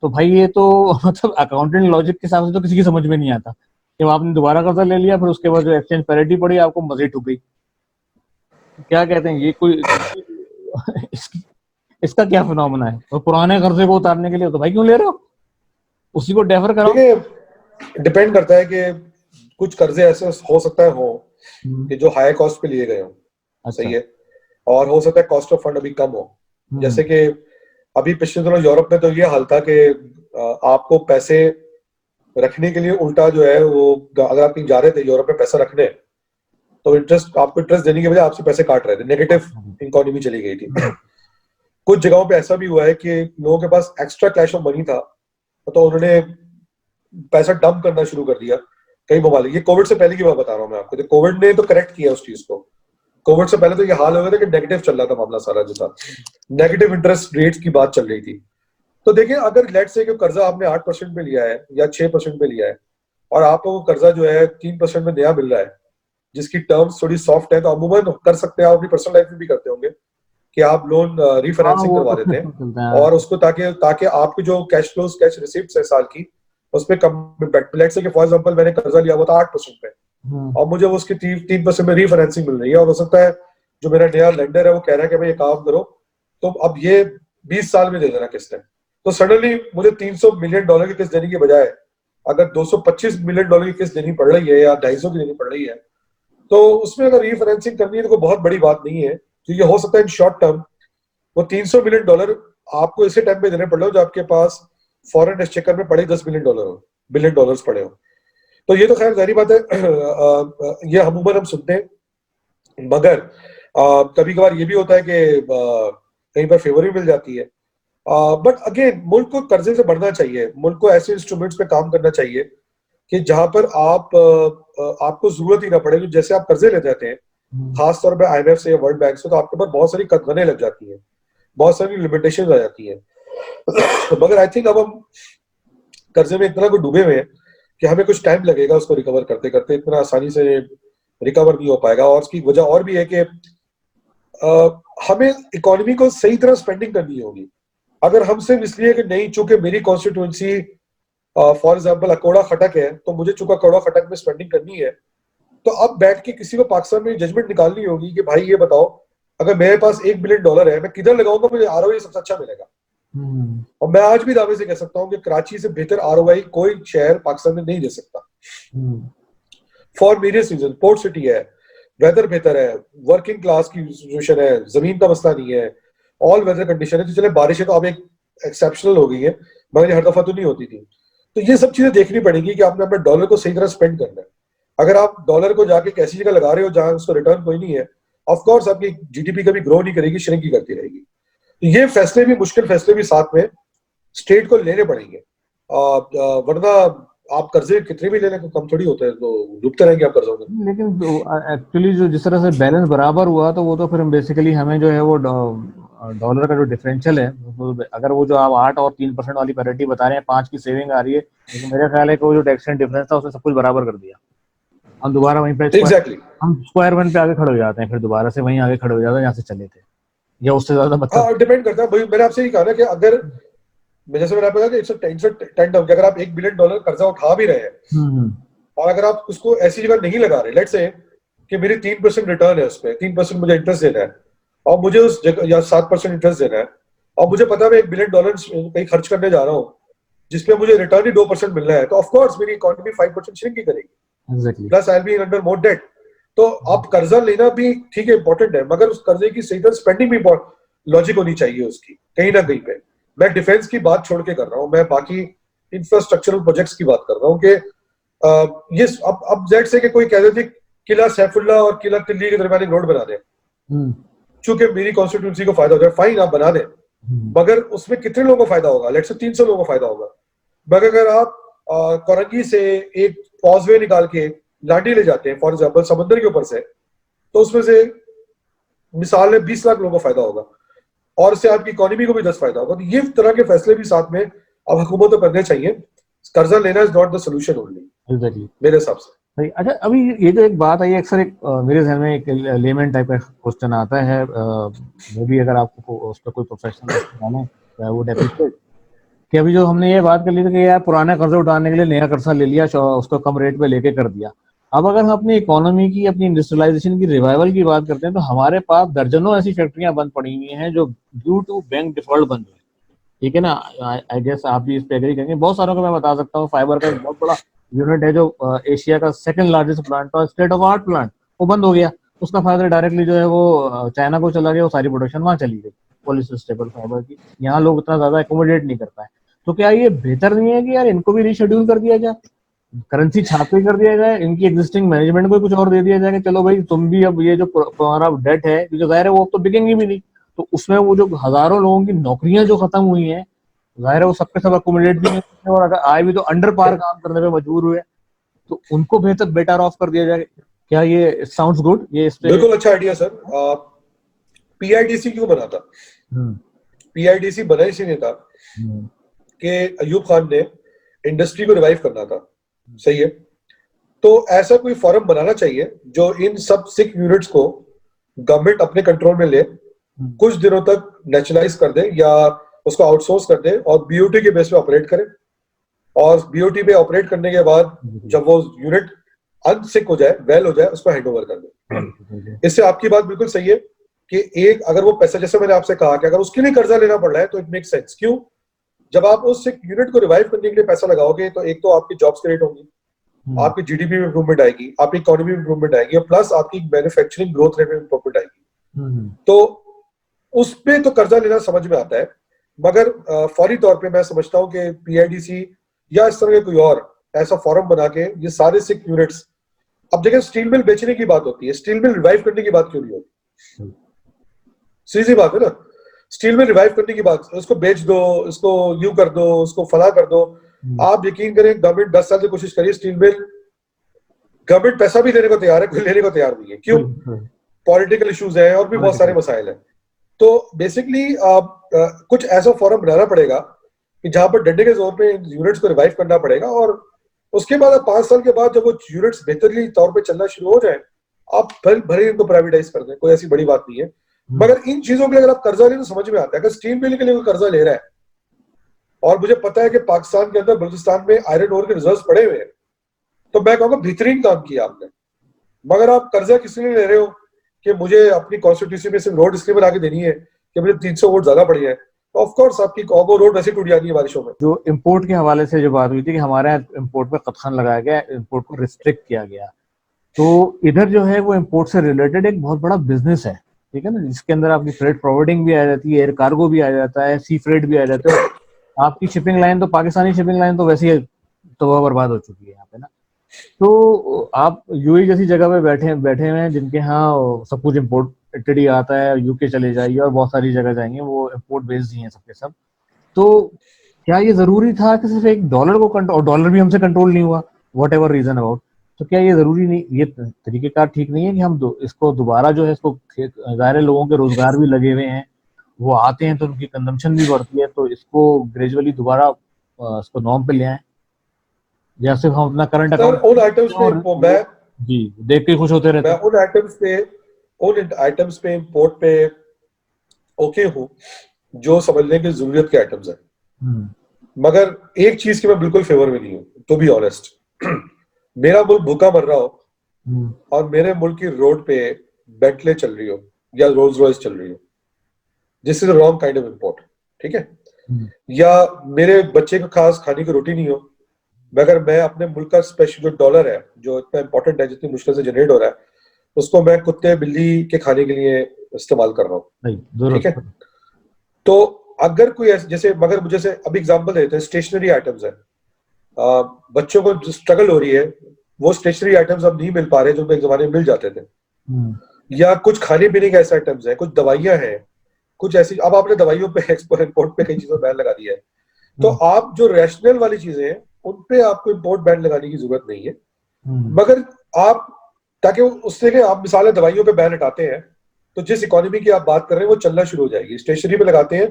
तो भाई ये तो मतलब अकाउंटेंट लॉजिक के हिसाब से तो किसी की समझ में नहीं आता कि आपने दोबारा कर्जा ले लिया, फिर उसके बाद जो एक्सचेंज पैरिटी पड़ी आपको मजीद ठुक गई। क्या कहते हैं ये कोई इसकी, इसका क्या फिनोमेना है? तो पुराने कर्जे को उतारने के लिए तो भाई क्यों ले रहे हो, उसी को डेफर कराओ। देखिए डिपेंड करता है कि कुछ कर्जे ऐसे हो सकता है हो कि जो हाई कॉस्ट पे लिए गए हो, अच्छा। सही है, और हो सकता है कॉस्ट ऑफ फंड अभी कम हो। जैसे कि अभी पिछले दिनों यूरोप में तो ये हाल था कि आपको पैसे रखने के लिए उल्टा जो है वो, अगर आप कहीं जा रहे थे यूरोप में पैसा रखने, तो आपको इंटरेस्ट देने के बजाय आपसे पैसे काट रहे थे, नेगेटिव इकोनॉमी चली गई थी। कुछ जगहों पे ऐसा भी हुआ है कि लोगों के पास एक्स्ट्रा कैश ऑफ मनी था, तो उन्होंने पैसा डंप करना शुरू कर दिया कई ममालिक। ये कोविड से पहले की बात बता रहा हूँ मैं आपको, तो कोविड ने तो करेक्ट किया उस चीज को। कोविड से पहले तो ये हाल हो गया था कि नेगेटिव चल रहा था मामला सारा, जो था नेगेटिव इंटरेस्ट रेट्स की बात चल रही थी। तो देखिए अगर लेट्स से कर्जा आपने 8% पे लिया है या 6% पे लिया है, और आपको वो कर्जा जो है 3% में नया मिल रहा है, जिसकी टर्म्स थोड़ी सॉफ्ट है, तो अमूमन कर सकते हैं, आप अपनी पर्सनल लाइफ में भी करते होंगे कि आप लोन रीफाइनेंसिंग वो करवा तो देते चलता हैं, है। और उसको ताकि ताकि आपकी जो कैश फ्लोज, कैश रिसिप्ट्स है साल की, उस पर कम impact. Let's say for example मैंने कर्जा लिया हुआ था 8% पे, और मुझे वो उसकी 3% में रीफाइनेंसिंग मिल रही है, और हो सकता है जो मेरा नया लेंडर है वो कह रहा है कि भाई ये काम करो, तो अब ये 20 साल में दे देना किस्त है। तो सडनली मुझे $300 मिलियन की किस्त देने की बजाय अगर $225 मिलियन की किस्त देनी पड़ रही है या 250 की देनी पड़ रही है, तो उसमें अगर रीफाइनेंसिंग करनी है तो कोई बहुत बड़ी बात नहीं है। तो ये हो सकता है इन शॉर्ट टर्म वो $300 मिलियन आपको इसी टाइम पे देने पड़ रहे हो, जो आपके पास फॉरेन एक्सचेकर में पड़े बिलियन डॉलर्स पड़े हो। तो ये तो खैर जारी बात है, ये अमूमन हम सुनते हैं, मगर कभी कभार ये भी होता है कि कहीं पर फेवर भी मिल जाती है। बट अगेन मुल्क को कर्जे से बढ़ना चाहिए, मुल्क को ऐसे इंस्ट्रूमेंट्स पे काम करना चाहिए कि जहां पर आपको जरूरत ही ना पड़े। जैसे आप कर्जे ले जाते हैं खास तौर पे आईएमएफ से या वर्ल्ड बैंक से, तो आपके ऊपर बहुत सारी कदगने लग जाती हैं, बहुत सारी लिमिटेशन आ जाती हैं। मगर आई थिंक अब हम कर्जे में इतना को डूबे हुए हैं कि हमें कुछ टाइम लगेगा उसको रिकवर करते करते, इतना आसानी से रिकवर नहीं हो पाएगा। और उसकी वजह और भी है कि हमें इकोनॉमी को सही तरह स्पेंडिंग करनी होगी। अगर हम सिर्फ इसलिए कि नहीं, चूंकि मेरी कॉन्स्टिट्यूंसी फॉर एग्जाम्पल अकोड़ा खटक है, तो मुझे चूंकि अकोड़ा खटक में स्पेंडिंग करनी है, तो अब बैठ के किसी को पाकिस्तान में जजमेंट निकालनी होगी कि भाई ये बताओ अगर मेरे पास $1 बिलियन है, मैं किधर लगाऊंगा मुझे आरओआई सबसे अच्छा मिलेगा। और मैं आज भी दावे से कह सकता हूँ कि कराची से बेहतर आरओआई कोई शहर पाकिस्तान में नहीं दे सकता, for various reason. Port city है, वेदर बेहतर है, वर्किंग क्लास की सिचुएशन है, जमीन का मसला नहीं है, ऑल वेदर कंडीशन है। तो चले बारिशें तो अब एक एक्सेप्शनल हो गई है, मगर ये हर दफा तो नहीं होती थी। तो ये सब चीजें देखनी पड़ेगी कि आपने अपने डॉलर को सही तरह स्पेंड करना है। अगर आप डॉलर को जाके एक ऐसी जगह लगा रहे हो जहां उसको रिटर्न कोई नहीं है, ऑफ कोर्स आपकी जीडीपी कभी ग्रो नहीं करेगी, श्रिंक ही करती रहेगी। तो ये फैसले भी, मुश्किल फैसले भी साथ में स्टेट को लेने पड़ेंगे। वरना आप कर्जे कितने भी लेने को कम थोड़ी होते हैं, तो डूबते रहेंगे आप कर्जों में। लेकिन एक्चुअली जो जिस तरह से बैलेंस बराबर हुआ, तो वो तो फिर बेसिकली हमें जो है वो डॉलर का जो डिफरेंशियल है, अगर वो जो आप 8 और 3% वाली पैरिटी बता रहे हैं, 5 की सेविंग आ रही है, लेकिन मेरा ख्याल है कि वो जो टैक्स एंड डिफरेंस था उसने सब कुछ बराबर कर दिया। हम दोबारा वहीं पे एग्जैक्टली हम स्क्वायर वन पे आगे खड़े हो जाते हैं, फिर दोबारा से वहीं आगे खड़े हो जाते हैं जहाँ से चले थे, या उससे ज्यादा मतलब। हाँ, डिपेंड करता है भाई। मैंने आपसे ये कहा ना कि अगर जैसे मैंने आपको कहा कि $10 अगर आप $1 बिलियन कर्जा उठा भी रहे हैं, और अगर आप उसको ऐसी जगह नहीं लगा रहे, लेट्स से कि मेरी 3% रिटर्न है, उस पर 3% मुझे इंटरेस्ट देना है, और मुझे उस जगह या 7% इंटरेस्ट देना है, और मुझे पता है मैं $1 बिलियन कहीं खर्च करने जा रहा हूँ जिसपे मुझे रिटर्न ही 2% मिलना है, तो ऑफकोर्स मेरी इकोनॉमी 5% श्रिंक ही करेगी। Exactly. Plus I be under more debt. तो आप कर्जा लेना भी ठीक है, इंपॉर्टेंट है, मगर उस कर्जे की सही तरह स्पेंडिंग भी लॉजिक होनी चाहिए उसकी, कहीं ना कहीं पे। मैं डिफेंस की बात छोड़ के कर रहा हूँ, मैं बाकी इंफ्रास्ट्रक्चरल प्रोजेक्ट्स की बात कर रहा हूँ कि ये अब जेड से कि कोई कह देते किला सैफुल्ला और किला तिल्ली के दरमियान रोड बना दे, चूंकि मेरी कॉन्स्टिट्यूंसी को फायदा हो जाए, फाइन आप बना दें, मगर उसमें कितने लोगों को फायदा होगा? लेट्स से 300 लोगों को फायदा होगा। मगर अगर आप कोरंगी से एक कॉजवे निकाल के लाडी ले जाते हैं फॉर एग्जाम्पल समुद्र के ऊपर से, तो उसमें से मिसाल में 20 लाख लोगों को फायदा होगा, और इससे आपकी इकोनॉमी को भी 10 फायदा होगा। तो ये तरह के फैसले भी साथ में अब हुकूमत को करने चाहिए। कर्जा लेना is not the solution only, exactly मेरे हिसाब से। भाई। अच्छा, अभी ये जो एक बात आई है, अक्सर एक मेरे ध्यान में एक लेमन टाइप का क्वेश्चन आता है, वो भी अगर आपको उस पर कोई प्रोफेशनल जाने, आई वुड अप्रिशिएट कि अभी जो हमने ये बात कर ली थी कि यार पुराना कर्जा उठाने के लिए नया कर्जा ले लिया, उसको कम रेट पे लेके कर दिया। अब अगर हम अपनी इकोनॉमी की, अपनी इंडस्ट्रियलाइजेशन की रिवाइवल की बात करते हैं, तो हमारे पास दर्जनों ऐसी फैक्ट्रियां बंद पड़ी हुई हैं जो ड्यू टू बैंक डिफॉल्ट बंद हुई। ठीक है ना? आई गेस आप भी इस पे एग्री करेंगे। बहुत सारों को मैं बता सकता हूँ, फाइबर का एक बहुत बड़ा यूनिट है जो एशिया का सेकंड लार्जेस्ट प्लांट था, स्टेट ऑफ आर्ट प्लांट, वो बंद हो गया। उसका फायदा डायरेक्टली जो है वो चाइना को चला गया, वो सारी प्रोडक्शन वहां चली गई पॉलीस्टर फाइबर की। यहाँ लोग उतना ज्यादा एकोमोडेट नहीं कर पाए। तो क्या ये बेहतर नहीं है कि यार इनको भी रीशेड्यूल कर दिया जाए, करेंसी छापे कर दिया जाए, इनकी एग्जिस्टिंग मैनेजमेंट को कुछ और दे दिया जाए कि चलो भाई तुम भी अब ये जो तुम्हारा डेट है, क्योंकि जाहिर है वो अब तो बिकेंगी भी नहीं, तो उसमें वो जो हजारों लोगों की नौकरियां जो खत्म हुई हैं, जाहिर है वो सबके सब अकोमोडेट भी नहीं होते, और अगर आए भी तो अंडर पार काम करने पे मजबूर हुए, तो उनको बेटर ऑफ कर दिया जाए। क्या ये साउंड्स गुड? ये इस पे बिल्कुल अच्छा आइडिया सर। पीआईडीसी क्यों बना था? पीआईडीसी बना इसीलिए था कि अयूब खान ने इंडस्ट्री को रिवाइव करना था, सही है। तो ऐसा कोई फॉरम बनाना चाहिए जो इन सब 6 यूनिट्स को गवर्नमेंट अपने कंट्रोल में ले, कुछ दिनों तक नेशनलाइज कर दे या उसको आउटसोर्स कर दे, और बीओटी के बेस पे ऑपरेट करे, और बीओटी पे ऑपरेट करने के बाद जब वो यूनिट अनसिक हो जाए, वेल हो जाए, उसको हैंड ओवर कर दे। इससे आपकी बात बिल्कुल सही है कि एक अगर वो पैसा, जैसे मैंने आपसे कहा कि अगर उसके लिए कर्जा लेना पड़ रहा है तो इट मेक सेंस। क्यों? जब आप उस यूनिट को रिवाइव करने के लिए पैसा लगाओगे, तो एक तो आपकी जॉब्स क्रिएट होंगी, आपकी जीडीपी में इंप्रूवमेंट आएगी, आपकी इकोनॉमी में इंप्रूवमेंट आएगी, और प्लस आपकी मैन्युफैक्चरिंग ग्रोथ रेट में इंप्रूवमेंट आएगी। तो उस पे तो कर्जा लेना समझ में आता है, मगर फौरी तौर पे मैं समझता हूँ कि पीआईडीसी या इस तरह के कोई और ऐसा फॉरम बना के ये सारे 6 यूनिट्स, अब देखिए स्टील मिल बेचने की बात होती है, स्टील मिल रिवाइव करने की बात क्यों नहीं होती? सीधी बात है ना, स्टील मिल रिवाइव करने की बात, उसको बेच दो, इसको यूं कर दो, उसको फला कर दो। आप यकीन करें, गवर्नमेंट 10 साल से कोशिश करिए, स्टील मिल, गवर्नमेंट पैसा भी देने को तैयार है, कोई लेने को तैयार नहीं है। क्यों? पॉलिटिकल इश्यूज है और भी बहुत सारे मसाइल है। तो बेसिकली कुछ ऐसा फॉरम बनाना पड़ेगा कि जहां पर डंडे के जोर पे यूनिट्स को रिवाइव करना पड़ेगा, और उसके बाद 5 साल के बाद जब वो यूनिट्स बेहतरीन तौर पे चलना शुरू हो जाए, आप भले इनको प्राइवेटाइज कर दें, कोई ऐसी बड़ी बात नहीं है। मगर इन चीजों के लिए अगर आप कर्जा लें तो समझ में आता है। अगर स्टील मिल के लिए कोई कर्जा ले रहा है, और मुझे पता है कि पाकिस्तान के अंदर बलूचिस्तान में आयरन ओर के रिजर्व पड़े हुए हैं, तो मैं कहूँगा बेहतरीन काम किया आपने। मगर आप कर्जा किस लिए ले रहे हो कि मुझे अपनी कॉन्स्टिट्यूंसी में सिर्फ रोड इसलिए बना के देनी है कि मुझे 300 वोट ज्यादा पड़ जाए, तो ऑफ कोर्स आपकी वो रोड वैसे टूट जाती है बारिशों में। जो इम्पोर्ट के हवाले से जो बात हुई थी कि हमारे यहाँ इम्पोर्ट पे कटखान लगाया गया, इम्पोर्ट को रिस्ट्रिक्ट किया गया, तो इधर जो है वो इम्पोर्ट से रिलेटेड एक बहुत बड़ा बिजनेस है, ठीक है ना, जिसके अंदर आपकी फ्रेट फॉरवर्डिंग भी आ जाती है, एयर कार्गो भी आ जाता है, सी फ्रेट भी आ जाता है। आपकी शिपिंग लाइन तो, पाकिस्तानी शिपिंग लाइन तो वैसे ही तबाह बर्बाद हो चुकी है यहाँ पे ना। तो आप यूएई जैसी जगह पे बैठे बैठे हुए हैं जिनके यहाँ सब कुछ इम्पोर्टेड ही आता है, यूके चले जाइए और बहुत सारी जगह जाएंगे वो इम्पोर्ट बेस्ड ही हैं सबके सब। तो क्या ये जरूरी था कि सिर्फ एक डॉलर को कंट्रोल, और डॉलर भी हमसे कंट्रोल नहीं हुआ, वॉट एवर रीजन अबाउट, तो क्या ये जरूरी नहीं, ये तरीकेकार ठीक नहीं है कि हम इसको दोबारा जो है इसको, ज़ाहिर है लोगों के रोजगार भी लगे हुए हैं, वो आते हैं तो उनकी कंजम्पशन भी बढ़ती है, तो इसको ग्रेजुअली दोबारा इसको नॉर्म पे ले आए, या सिर्फ हम अपना करंट सर अकाउंट उन आइटम्स पे और मैं जी देख के खुश होते रहते मैं हैं। उन आइटम्स पे इंपोर्ट पे ओके हूँ जो समझने की जरूरत के आइटम्स है, मगर एक चीज की मैं बिल्कुल फेवर में नहीं हूँ, टू बी ऑनेस्ट। मेरा मुल्क भूखा मर रहा हो और मेरे मुल्क की रोड पे बेंटले चल रही हो या रोल्स रॉयस चल रही हो, this is wrong kind of import, ठीक है। या मेरे बच्चे को खास खाने की रोटी नहीं हो, मगर मैं अपने मुल्क का स्पेशल जो डॉलर है जो इतना इंपॉर्टेंट है, जितनी मुश्किल से जनरेट हो रहा है, उसको मैं कुत्ते बिल्ली के खाने के लिए इस्तेमाल कर रहा हूँ, ठीक है। तो अगर कोई जैसे, मगर मुझे से अभी एग्जांपल देते हैं, स्टेशनरी आइटम्स है, बच्चों को जो स्ट्रगल हो रही है, वो स्टेशनरी आइटम्स अब नहीं मिल पा रहे जो एक जमाने में मिल जाते थे। या कुछ खाने पीने के ऐसे आइटम्स है, कुछ दवाइयां हैं, कुछ ऐसी, अब आपने दवाइयों पे एक्सपोर्ट इंपोर्ट पे कई चीजों बैन लगा दिया है, तो आप जो रैशनल वाली चीजें हैं उन पे आपको इंपोर्ट बैन लगाने की जरूरत नहीं है। मगर आप, ताकि उससे कि आप मिसाल दवाइयों पे बैन हटाते हैं तो जिस इकोनॉमी की आप बात कर रहे हैं वो चलना शुरू हो जाएगी, स्टेशनरी पे लगाते हैं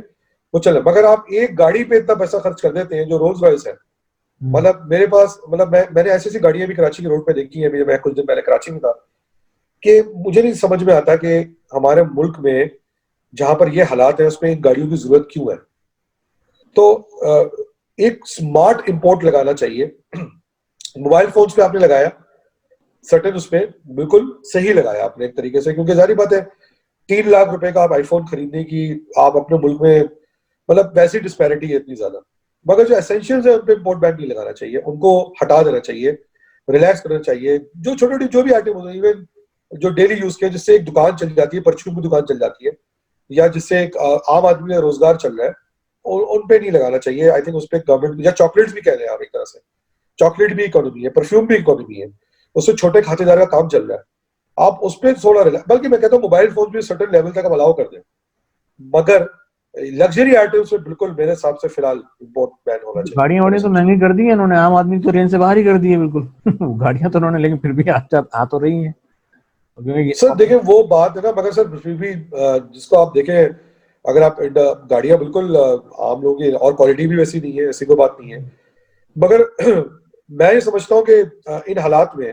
वो चल, मगर आप एक गाड़ी पे इतना पैसा खर्च कर देते हैं जो रोल्स रॉयस है, मतलब मेरे पास, मतलब मैंने ऐसी ऐसी गाड़ियां भी कराची के रोड पे देखी है, मैं कुछ दिन पहले कराची में था, कि मुझे नहीं समझ में आता कि हमारे मुल्क में जहां पर ये हालात है उसमें इन गाड़ियों की जरूरत क्यों है। तो एक स्मार्ट इंपोर्ट लगाना चाहिए। मोबाइल फोन्स पे आपने लगाया सर्टेन, उसमें बिल्कुल सही लगाया आपने एक तरीके से, क्योंकि जारी बात है 3 लाख रुपए का आप आईफोन खरीदने की आप अपने मुल्क में, मतलब वैसी डिस्पैरिटी है इतनी ज्यादा, मगर जो एसेंशियल्स है उन पे इंपोर्ट बैन नहीं लगाना चाहिए, उनको हटा देना चाहिए, रिलैक्स करना चाहिए। जो छोटी छोटी जो भी आइटम होते हैं, इवन जो डेली यूज के, जिससे एक दुकान चल जाती है, परचून की दुकान चल जाती है, या जिससे एक आम आदमी का रोजगार चल रहा है, उन पे नहीं लगाना चाहिए। आई थिंक उस पर गवर्नमेंट, या चॉकलेट्स भी कह रहे हैं आप एक तरह से, चॉकलेट भी इकोनॉमी है, परफ्यूम भी इकोनॉमी है, उससे छोटे खातेदार का काम चल रहा है, आप उस पर थोड़ा रिलैक्स, बल्कि मैं कहता हूँ मोबाइल फोन भी सर्टेन लेवल तक अलाउ कर दें, मगर लग्जरी आइटम्स में बिल्कुल मेरे हिसाब से फिलहाल इंपोर्ट बैन होना चाहिए। गाड़ियां वाड़ी तो महंगी कर दी है इन्होंने, आम आदमी तो रेंज से बाहर ही कर दी है बिल्कुल। गाड़ियां तो उन्होंने, लेकिन फिर भी आ तो रही हैं। सर देखें वो बात है ना, मगर सर फिर भी जिसको आप देखें, अगर आप गाड़ियां बिल्कुल आम लोगों की, और क्वालिटी भी वैसी नहीं है, ऐसी कोई बात नहीं है, मगर मैं ये समझता हूँ कि इन हालात में,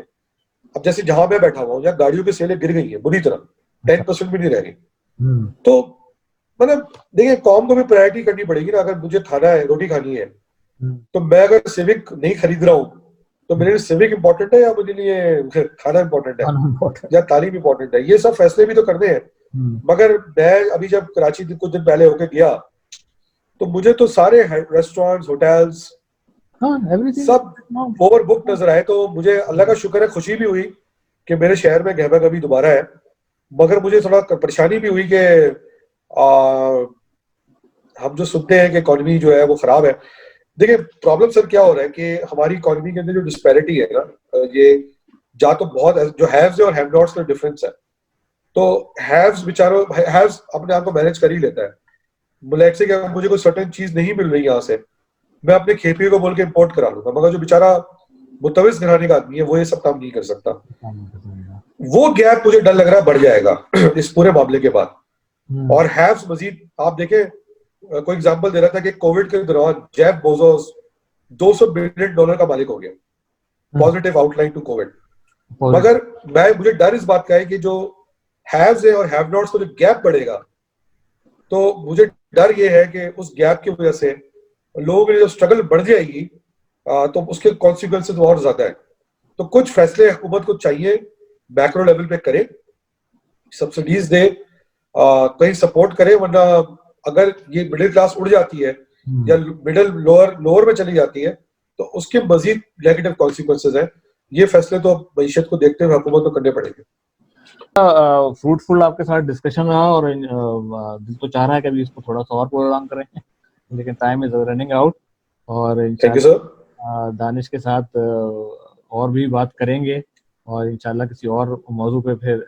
अब जैसे जहां मैं बैठा हुआ हूँ, यहाँ गाड़ियों की सेलें गिर गई है बुरी तरह, 10% भी नहीं रह गई। तो मतलब देखिए, कौम को भी प्रायोरिटी करनी पड़ेगी ना, अगर मुझे खाना है, रोटी खानी है, तो मैं अगर सिविक नहीं खरीद रहा हूँ तो मेरे लिए सिविक इंपॉर्टेंट है या मुझे लिए खाना इंपॉर्टेंट है या तालीम इंपॉर्टेंट है, ये सब फैसले भी तो करने हैं। मगर मैं अभी जब कराची कुछ दिन पहले होके गया तो मुझे तो सारे रेस्टोरेंट्स, होटल्स सब ओवर बुक नजर आए, तो मुझे अल्लाह का शुक्र है, खुशी भी हुई कि मेरे शहर में गहबा कभी दोबारा है, मगर मुझे थोड़ा परेशानी भी हुई कि हम जो सुनते हैं कि इकोनॉमी जो है वो खराब है। देखिए प्रॉब्लम सर क्या हो रहा है कि हमारी इकोनॉमी के अंदर जो डिस्पैरिटी है ना, ये जा तो बहुत, जो हैव्स और हैव नॉट्स का डिफरेंस है, तो हैव्स बेचारों, हैव्स अपने आप को मैनेज कर ही लेता है, लाइक से कि मुझे कोई सर्टेन चीज नहीं मिल रही यहाँ से, मैं अपने खेपी को बोल के इंपोर्ट करा लूंगा, मगर जो बेचारा मुतविज घराने का आदमी है वो ये सब काम नहीं कर सकता। वो गैप मुझे डर लग रहा है बढ़ जाएगा इस पूरे मामले के बाद। और हैव्स मजीद, आप देखें, कोई एग्जांपल दे रहा था कि कोविड के दौरान जेफ बेजोस $200 बिलियन का मालिक हो गया, पॉजिटिव आउटलाइन टू कोविड। मगर मुझे डर इस बात का है कि जो हैव्स है और हैव नॉट्स को जो गैप बढ़ेगा, तो मुझे डर ये है कि उस गैप की वजह से लोगों की जो स्ट्रगल बढ़ जाएगी, तो उसके कॉन्सिक्वेंसेस और ज्यादा है। तो कुछ फैसले हुकूमत को चाहिए मैक्रो लेवल पे करे, सब्सिडीज दे, कहीं सपोर्ट करे, वरना अगर ये मिडिल क्लास उड़ जाती है या मिडिल लोअर में चली जाती है तो उसके मजीद नेगेटिव कॉन्सिक्वेंसेज हैं। ये फैसले तो मईशत को देखते हुए हुकूमत को करने पड़ेंगे। फ्रूटफुल आपके साथ डिस्कशन रहा और दिल तो चाह रहा है कि अभी इसको थोड़ा सा और प्रोग्राम करें, लेकिन टाइम इज रनिंग आउट। और थैंक यू सर। दानिश के साथ और भी बात करेंगे और इंशाल्लाह किसी और मौजू पे फिर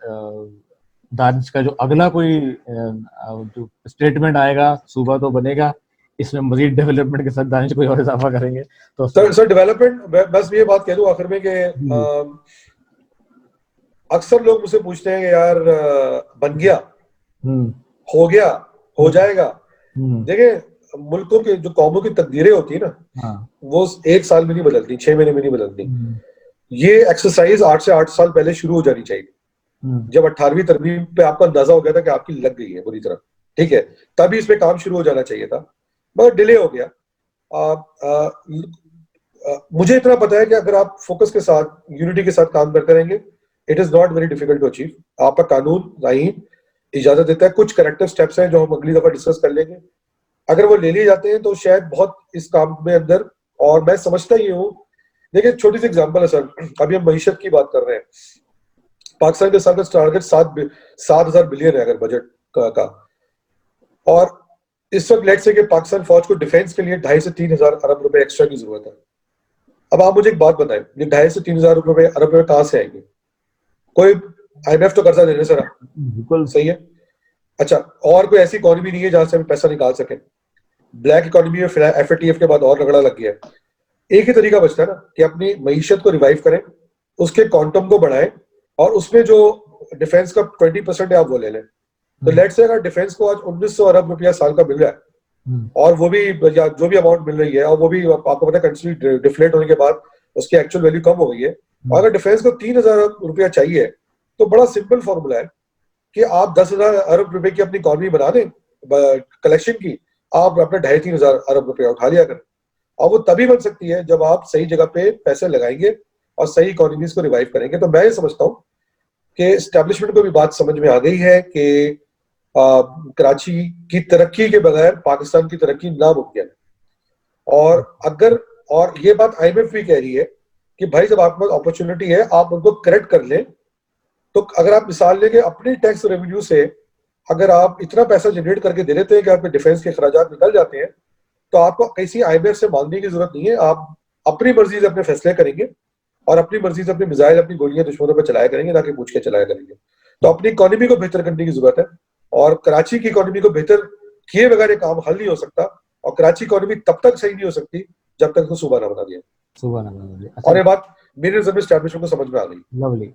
दानिश का जो अगला कोई जो स्टेटमेंट आएगा सूबा तो बनेगा, इसमें मजीद डेवलपमेंट के साथ दानिश कोई और इजाफा करेंगे। तो सर डेवलपमेंट, बस ये बात कह दूं आखिर में कि अक्सर लोग मुझसे पूछते हैं कि यार बन गया, हो गया, हो जाएगा। देखिए, मुल्कों के जो कौमों की तकदीरें होती है ना, वो 1 साल में नहीं बदलती, 6 महीने में नहीं बदलती। ये एक्सरसाइज 8 से 8 साल पहले शुरू हो जानी चाहिए। जब 18वीं तरमीम पे आपको अंदाजा हो गया था कि आपकी लग गई है बुरी तरह, ठीक है, तभी इस पे काम शुरू हो जाना चाहिए था, मगर डिले हो गया। मुझे इतना पता है कि अगर आप फोकस के साथ, यूनिटी के साथ काम करते रहेंगे, it is not very difficult to achieve. आपका कानून आईन इजाजत देता है, कुछ करेक्टिव स्टेप्स हैं जो हम अगली दफा डिस्कस कर लेंगे। अगर वो ले लिए जाते हैं तो शायद बहुत इस काम में अंदर, और मैं समझता ही हूँ। देखिए, छोटी सी एग्जांपल है सर, अभी हम मईशत की बात कर रहे हैं। पाकिस्तान के साथ टारगेट 7,000 बिलियन है अगर बजट का, और इस वक्त लेट्स से कि पाकिस्तान फौज को डिफेंस के लिए 2.5 से 3,000 अरब रुपए एक्स्ट्रा की जरूरत है। अब आप मुझे एक बात बताएं, ये 2.5 से 3,000 अरब रुपए कहां से आएंगे? कोई IMF तो कर्जा दे रहे सर, बिल्कुल सही है। अच्छा, और कोई ऐसी इकोनॉमी नहीं है जहां से हम पैसा निकाल सके? ब्लैक इकोनॉमी में FATF के बाद और रगड़ा लग गया है। एक ही तरीका बचता है ना कि अपनी मईशत को रिवाइव करें, उसके क्वांटम को बढ़ाएं, और उसमें जो डिफेंस का 20% है आप वो ले लें। तो लेट्स से अगर डिफेंस को आज 1900 अरब रुपया साल का मिल रहा है, और वो भी, या जो भी अमाउंट मिल रही है, और वो भी आपको पता है कंट्री डिफ्लेट होने के बाद उसकी एक्चुअल वैल्यू कम हो गई है, और अगर डिफेंस को 3,000 रुपया चाहिए तो बड़ा सिंपल फॉर्मूला है कि आप 10,000 अरब रुपए की अपनी इकोनॉमी बना दें कलेक्शन की, आप अपने 2,500-3,000 अरब रुपया उठा लिया करें। और वो तभी बन सकती है जब आप सही जगह पे पैसे लगाएंगे और सही इकोनॉमीज को रिवाइव करेंगे। तो मैं ये समझता हूँ कि एस्टेब्लिशमेंट को भी बात समझ में आ गई है कि कराची की तरक्की के बगैर पाकिस्तान की तरक्की नामुमकिन है। और ये बात IMF भी कह रही है कि भाई जब आपके पास अपॉर्चुनिटी है आप उनको करेक्ट कर लें। तो अगर आप मिसाल लेंगे अपने टैक्स रेवेन्यू से, अगर आप इतना पैसा जनरेट करके दे देते हैं कि आपके डिफेंस के खर्चात निकल जाते हैं, तो आपको किसी IMF से मांगने की जरूरत नहीं है। आप अपनी मर्जी से अपने फैसले करेंगे और अपनी मर्जी से अपनी मिसाइल, अपनी गोलियां दुश्मनों पर चलाया करेंगे, ना कि पूछ के चलाया करेंगे। तो अपनी इकोनॉमी को बेहतर करने की जरूरत है, और कराची की इकोनॉमी को बेहतर किए बगैर ये काम हल नहीं हो सकता। और कराची इकोनॉमी तब तक सही नहीं हो सकती जब तक उसको सूबा ना बना दिया। अच्छा, और ये बात मेरे नजर में एस्टैब्लिशमेंट को समझ में आ गई। लवली।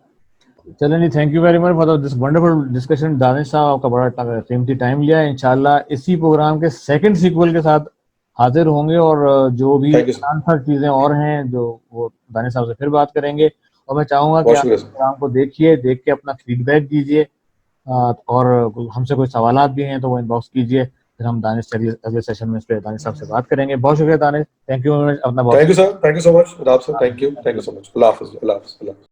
चलिए जी, thank you very much for this wonderful discussion. Danish साहब, आपका बड़ा कीमती टाइम लिया है। इंशाल्लाह इसी प्रोग्राम के सेकंड सीक्वल के साथ हाजिर होंगे, और जो भी आसान चीजें और हैं जो वो दानिश साहब से फिर बात करेंगे। और मैं चाहूंगा कि आप प्रोग्राम को देखिए, देख के अपना फीडबैक दीजिए, और हमसे कोई सवालात भी हैं तो वो इनबॉक्स कीजिए, फिर हम दानिश से अगले सेशन में इस पे दानिश साहब से बात करेंगे। बहुत शुक्रिया Danish, thank you very much. अपना बहुत thank you sir, thank you so much. Thank you so much. अल्लाह हाफिज़।